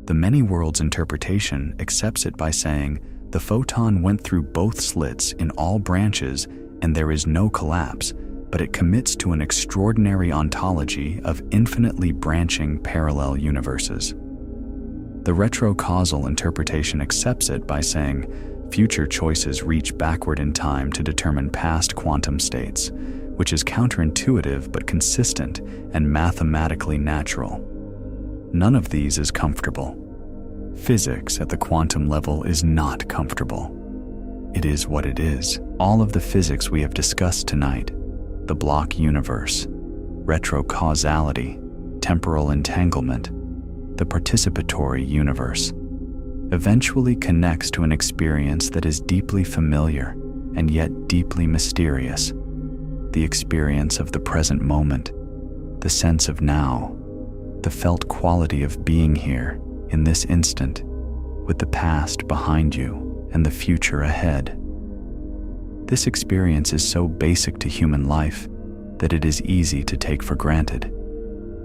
The many worlds interpretation accepts it by saying the photon went through both slits in all branches and there is no collapse, but it commits to an extraordinary ontology of infinitely branching parallel universes. The retrocausal interpretation accepts it by saying future choices reach backward in time to determine past quantum states, which is counterintuitive but consistent and mathematically natural. None of these is comfortable. Physics at the quantum level is not comfortable. It is what it is. All of the physics we have discussed tonight, the block universe, retrocausality, temporal entanglement, the participatory universe, eventually connects to an experience that is deeply familiar and yet deeply mysterious, the experience of the present moment, the sense of now, the felt quality of being here in this instant, with the past behind you and the future ahead. This experience is so basic to human life that it is easy to take for granted,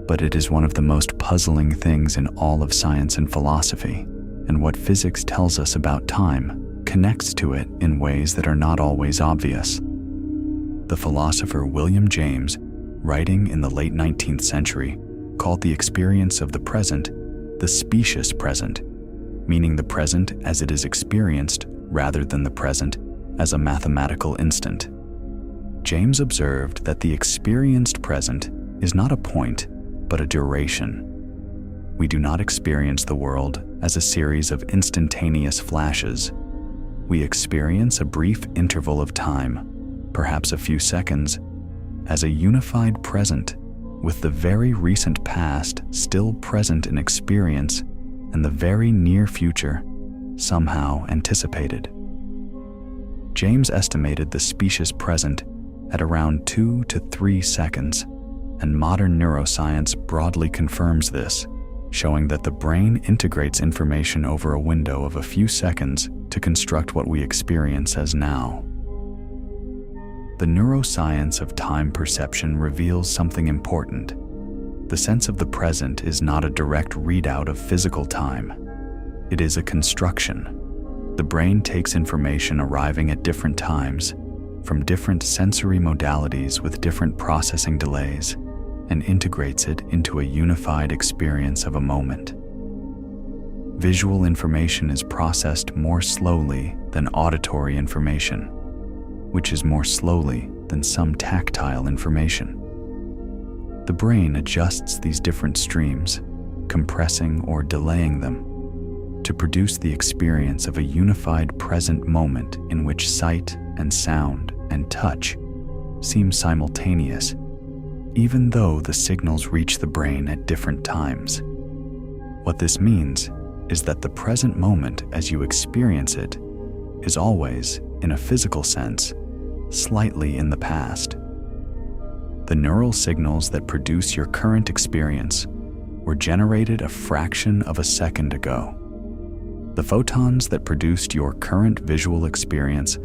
but it is one of the most puzzling things in all of science and philosophy, and what physics tells us about time connects to it in ways that are not always obvious. The philosopher William James, writing in the late 19th century, called the experience of the present the specious present, meaning the present as it is experienced rather than the present as a mathematical instant. James observed that the experienced present is not a point, but a duration. We do not experience the world as a series of instantaneous flashes. We experience a brief interval of time, perhaps a few seconds, as a unified present, with the very recent past still present in experience and the very near future somehow anticipated. James estimated the specious present at around 2 to 3 seconds, and modern neuroscience broadly confirms this, showing that the brain integrates information over a window of a few seconds to construct what we experience as now. The neuroscience of time perception reveals something important. The sense of the present is not a direct readout of physical time. It is a construction. The brain takes information arriving at different times, from different sensory modalities with different processing delays, and integrates it into a unified experience of a moment. Visual information is processed more slowly than auditory information, which is more slowly than some tactile information. The brain adjusts these different streams, compressing or delaying them, to produce the experience of a unified present moment in which sight and sound and touch seem simultaneous, even though the signals reach the brain at different times. What this means is that the present moment as you experience it is always, in a physical sense, slightly in the past. The neural signals that produce your current experience were generated a fraction of a second ago. The photons that produced your current visual experience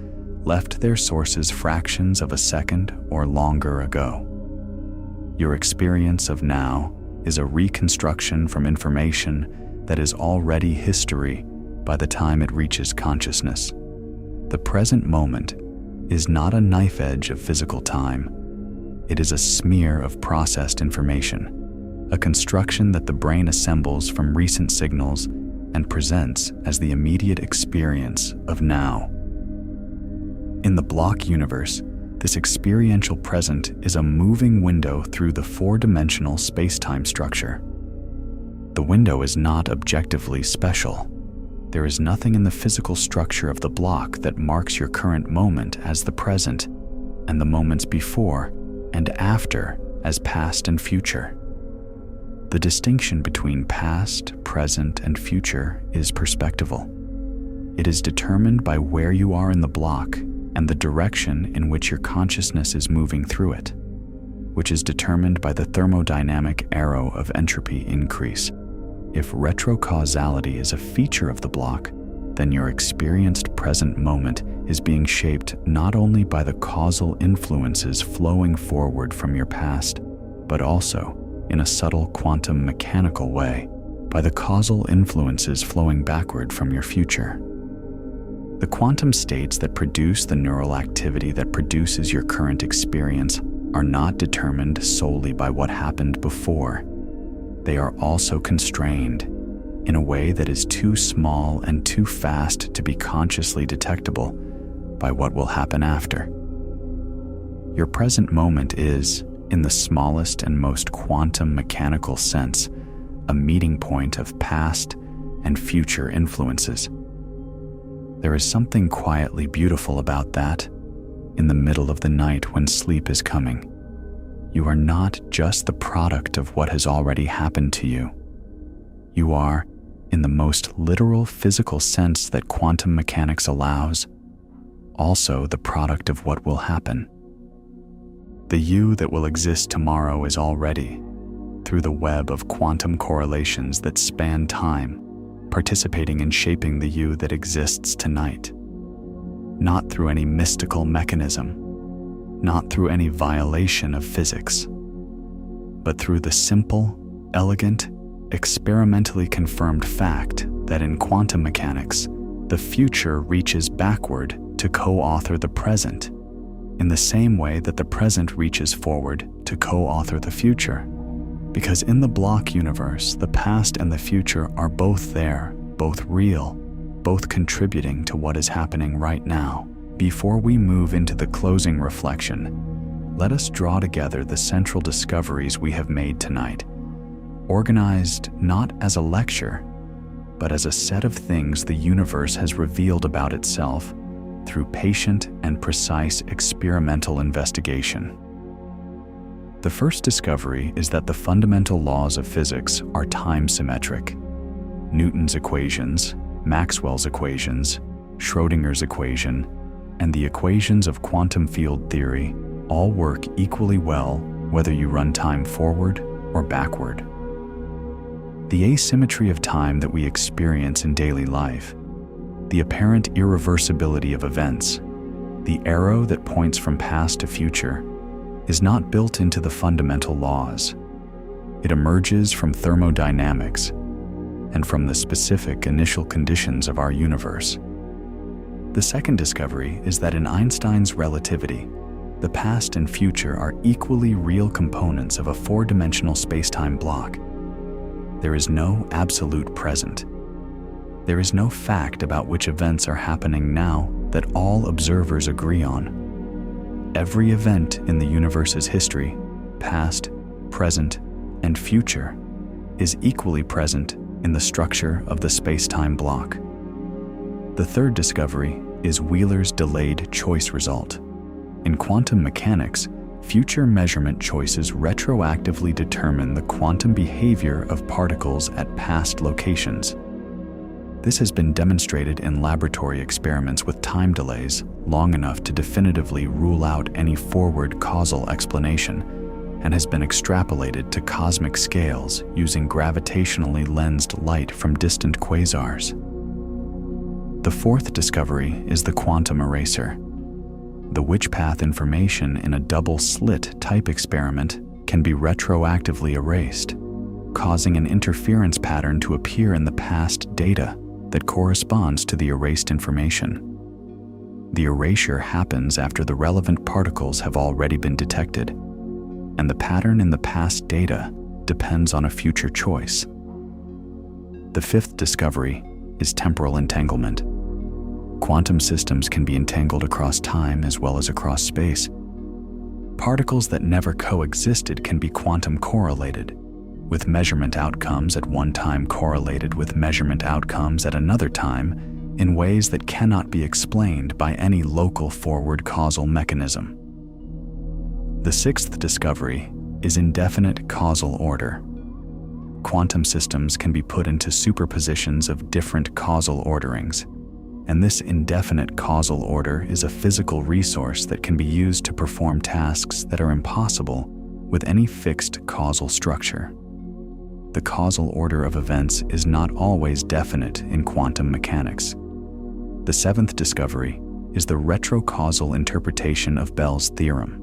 left their sources fractions of a second or longer ago. Your experience of now is a reconstruction from information that is already history by the time it reaches consciousness. The present moment is not a knife edge of physical time. It is a smear of processed information, a construction that the brain assembles from recent signals and presents as the immediate experience of now. In the block universe, this experiential present is a moving window through the four-dimensional space-time structure. The window is not objectively special. There is nothing in the physical structure of the block that marks your current moment as the present, and the moments before and after as past and future. The distinction between past, present, and future is perspectival. It is determined by where you are in the block and the direction in which your consciousness is moving through it, which is determined by the thermodynamic arrow of entropy increase. If retrocausality is a feature of the block, then your experienced present moment is being shaped not only by the causal influences flowing forward from your past, but also, in a subtle quantum mechanical way, by the causal influences flowing backward from your future. The quantum states that produce the neural activity that produces your current experience are not determined solely by what happened before. They are also constrained in a way that is too small and too fast to be consciously detectable by what will happen after. Your present moment is, in the smallest and most quantum mechanical sense, a meeting point of past and future influences. There is something quietly beautiful about that. In the middle of the night when sleep is coming, you are not just the product of what has already happened to you. You are, in the most literal physical sense that quantum mechanics allows, also the product of what will happen. The you that will exist tomorrow is already, through the web of quantum correlations that span time, participating in shaping the you that exists tonight. Not through any mystical mechanism, not through any violation of physics, but through the simple, elegant, experimentally confirmed fact that in quantum mechanics, the future reaches backward to co-author the present, in the same way that the present reaches forward to co-author the future. Because in the block universe, the past and the future are both there, both real, both contributing to what is happening right now. Before we move into the closing reflection, let us draw together the central discoveries we have made tonight, organized not as a lecture, but as a set of things the universe has revealed about itself through patient and precise experimental investigation. The first discovery is that the fundamental laws of physics are time-symmetric. Newton's equations, Maxwell's equations, Schrödinger's equation, and the equations of quantum field theory all work equally well whether you run time forward or backward. The asymmetry of time that we experience in daily life, the apparent irreversibility of events, the arrow that points from past to future, is not built into the fundamental laws. It emerges from thermodynamics and from the specific initial conditions of our universe. The second discovery is that in Einstein's relativity, the past and future are equally real components of a four-dimensional space-time block. There is no absolute present. There is no fact about which events are happening now that all observers agree on. Every event in the universe's history, past, present, and future, is equally present in the structure of the space-time block. The third discovery is Wheeler's delayed choice result. In quantum mechanics, future measurement choices retroactively determine the quantum behavior of particles at past locations. This has been demonstrated in laboratory experiments with time delays long enough to definitively rule out any forward causal explanation, and has been extrapolated to cosmic scales using gravitationally lensed light from distant quasars. The fourth discovery is the quantum eraser. The which path information in a double-slit type experiment can be retroactively erased, causing an interference pattern to appear in the past data that corresponds to the erased information. The erasure happens after the relevant particles have already been detected, and the pattern in the past data depends on a future choice. The fifth discovery is temporal entanglement. Quantum systems can be entangled across time as well as across space. Particles that never coexisted can be quantum correlated, with measurement outcomes at one time correlated with measurement outcomes at another time in ways that cannot be explained by any local forward causal mechanism. The sixth discovery is indefinite causal order. Quantum systems can be put into superpositions of different causal orderings, And this indefinite causal order is a physical resource that can be used to perform tasks that are impossible with any fixed causal structure. The causal order of events is not always definite in quantum mechanics. The seventh discovery is the retrocausal interpretation of Bell's theorem.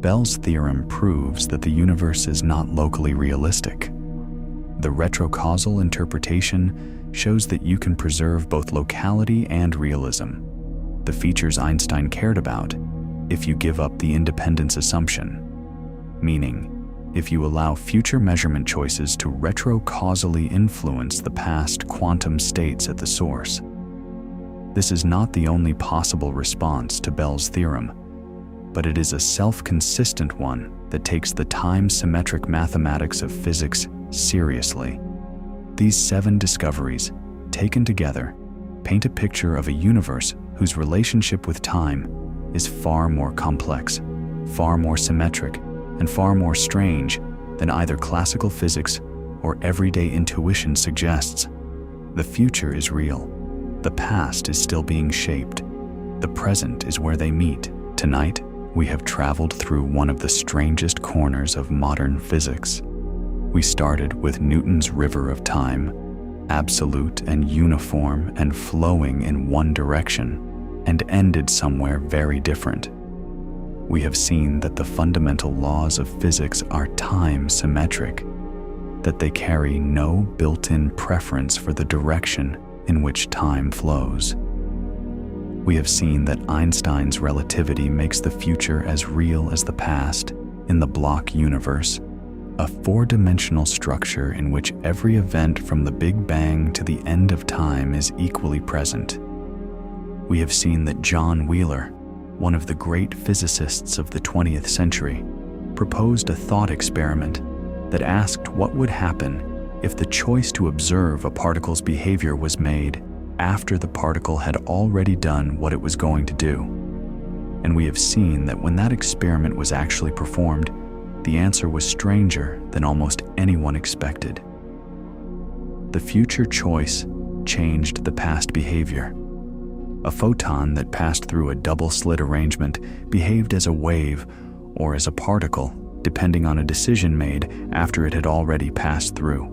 Bell's theorem proves that the universe is not locally realistic. The retrocausal interpretation shows that you can preserve both locality and realism, the features Einstein cared about, if you give up the independence assumption, meaning, if you allow future measurement choices to retrocausally influence the past quantum states at the source. This is not the only possible response to Bell's theorem, but it is a self-consistent one that takes the time-symmetric mathematics of physics seriously. These 7 discoveries, taken together, paint a picture of a universe whose relationship with time is far more complex, far more symmetric, and far more strange than either classical physics or everyday intuition suggests. The future is real. The past is still being shaped. The present is where they meet. Tonight, we have traveled through one of the strangest corners of modern physics. We started with Newton's river of time, absolute and uniform and flowing in one direction, and ended somewhere very different. We have seen that the fundamental laws of physics are time-symmetric, that they carry no built-in preference for the direction in which time flows. We have seen that Einstein's relativity makes the future as real as the past in the block universe, a 4-dimensional structure in which every event from the Big Bang to the end of time is equally present. We have seen that John Wheeler, one of the great physicists of the 20th century, proposed a thought experiment that asked what would happen if the choice to observe a particle's behavior was made after the particle had already done what it was going to do. And we have seen that when that experiment was actually performed, the answer was stranger than almost anyone expected. The future choice changed the past behavior. A photon that passed through a double-slit arrangement behaved as a wave or as a particle, depending on a decision made after it had already passed through.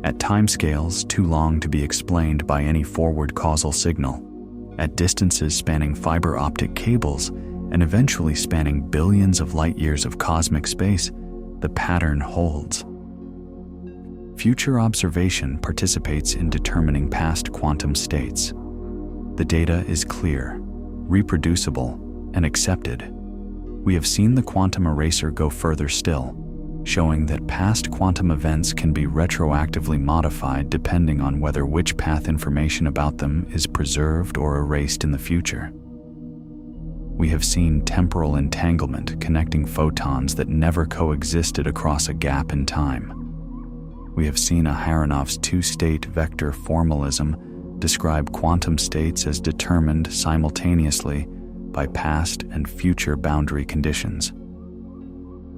At timescales too long to be explained by any forward causal signal, at distances spanning fiber optic cables and eventually spanning billions of light years of cosmic space, the pattern holds. Future observation participates in determining past quantum states. The data is clear, reproducible, and accepted. We have seen the quantum eraser go further still, showing that past quantum events can be retroactively modified depending on whether which path information about them is preserved or erased in the future. We have seen temporal entanglement connecting photons that never coexisted across a gap in time. We have seen Aharonov's two-state vector formalism describe quantum states as determined simultaneously by past and future boundary conditions.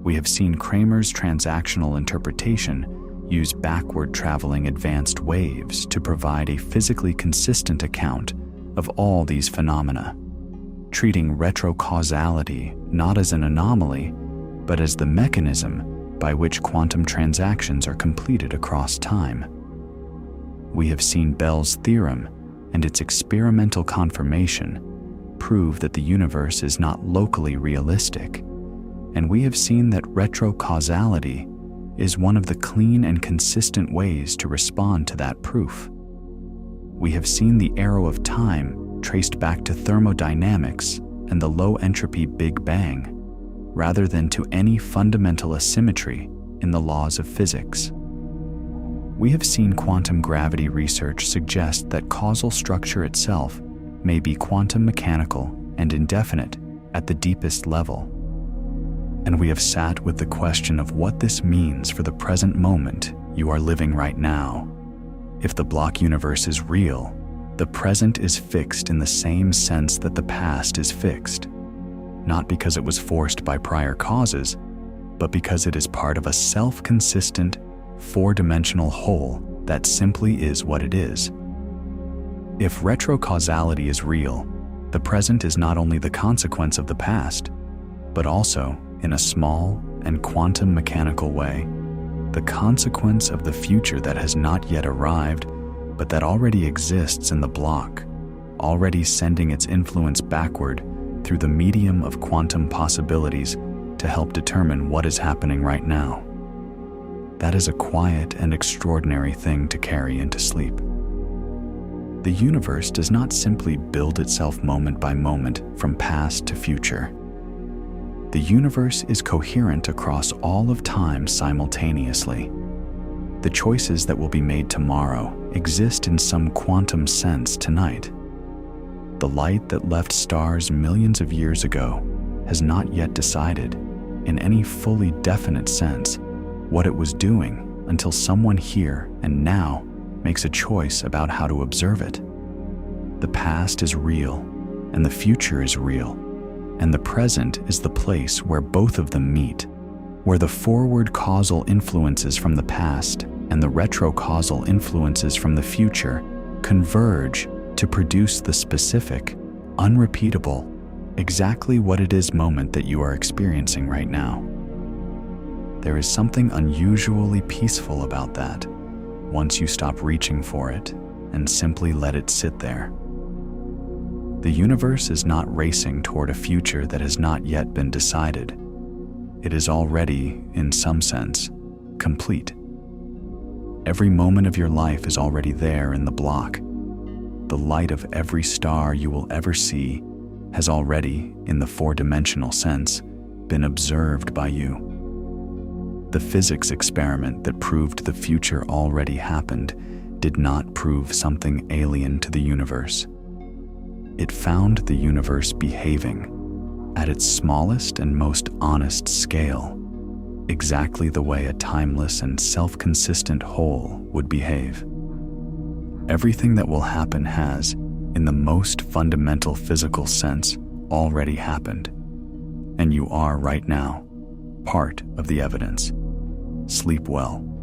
We have seen Kramer's transactional interpretation use backward-traveling advanced waves to provide a physically consistent account of all these phenomena, treating retrocausality not as an anomaly, but as the mechanism by which quantum transactions are completed across time. We have seen Bell's theorem and its experimental confirmation prove that the universe is not locally realistic, and we have seen that retrocausality is one of the clean and consistent ways to respond to that proof. We have seen the arrow of time traced back to thermodynamics and the low-entropy Big Bang, rather than to any fundamental asymmetry in the laws of physics. We have seen quantum gravity research suggest that causal structure itself may be quantum mechanical and indefinite at the deepest level. And we have sat with the question of what this means for the present moment you are living right now. If the block universe is real, the present is fixed in the same sense that the past is fixed, not because it was forced by prior causes, but because it is part of a self-consistent, 4-dimensional whole that simply is what it is. If retrocausality is real, the present is not only the consequence of the past, but also, in a small and quantum mechanical way, the consequence of the future that has not yet arrived, but that already exists in the block, already sending its influence backward through the medium of quantum possibilities to help determine what is happening right now. That is a quiet and extraordinary thing to carry into sleep. The universe does not simply build itself moment by moment from past to future. The universe is coherent across all of time simultaneously. The choices that will be made tomorrow exist in some quantum sense tonight. The light that left stars millions of years ago has not yet decided, in any fully definite sense, what it was doing until someone here and now makes a choice about how to observe it. The past is real, and the future is real, and the present is the place where both of them meet, where the forward causal influences from the past and the retrocausal influences from the future converge to produce the specific, unrepeatable, exactly what it is moment that you are experiencing right now. There is something unusually peaceful about that, once you stop reaching for it and simply let it sit there. The universe is not racing toward a future that has not yet been decided. It is already, in some sense, complete. Every moment of your life is already there in the block. The light of every star you will ever see has already, in the four-dimensional sense, been observed by you. The physics experiment that proved the future already happened did not prove something alien to the universe. It found the universe behaving, at its smallest and most honest scale, exactly the way a timeless and self-consistent whole would behave. Everything that will happen has, in the most fundamental physical sense, already happened. And you are right now part of the evidence. Sleep well.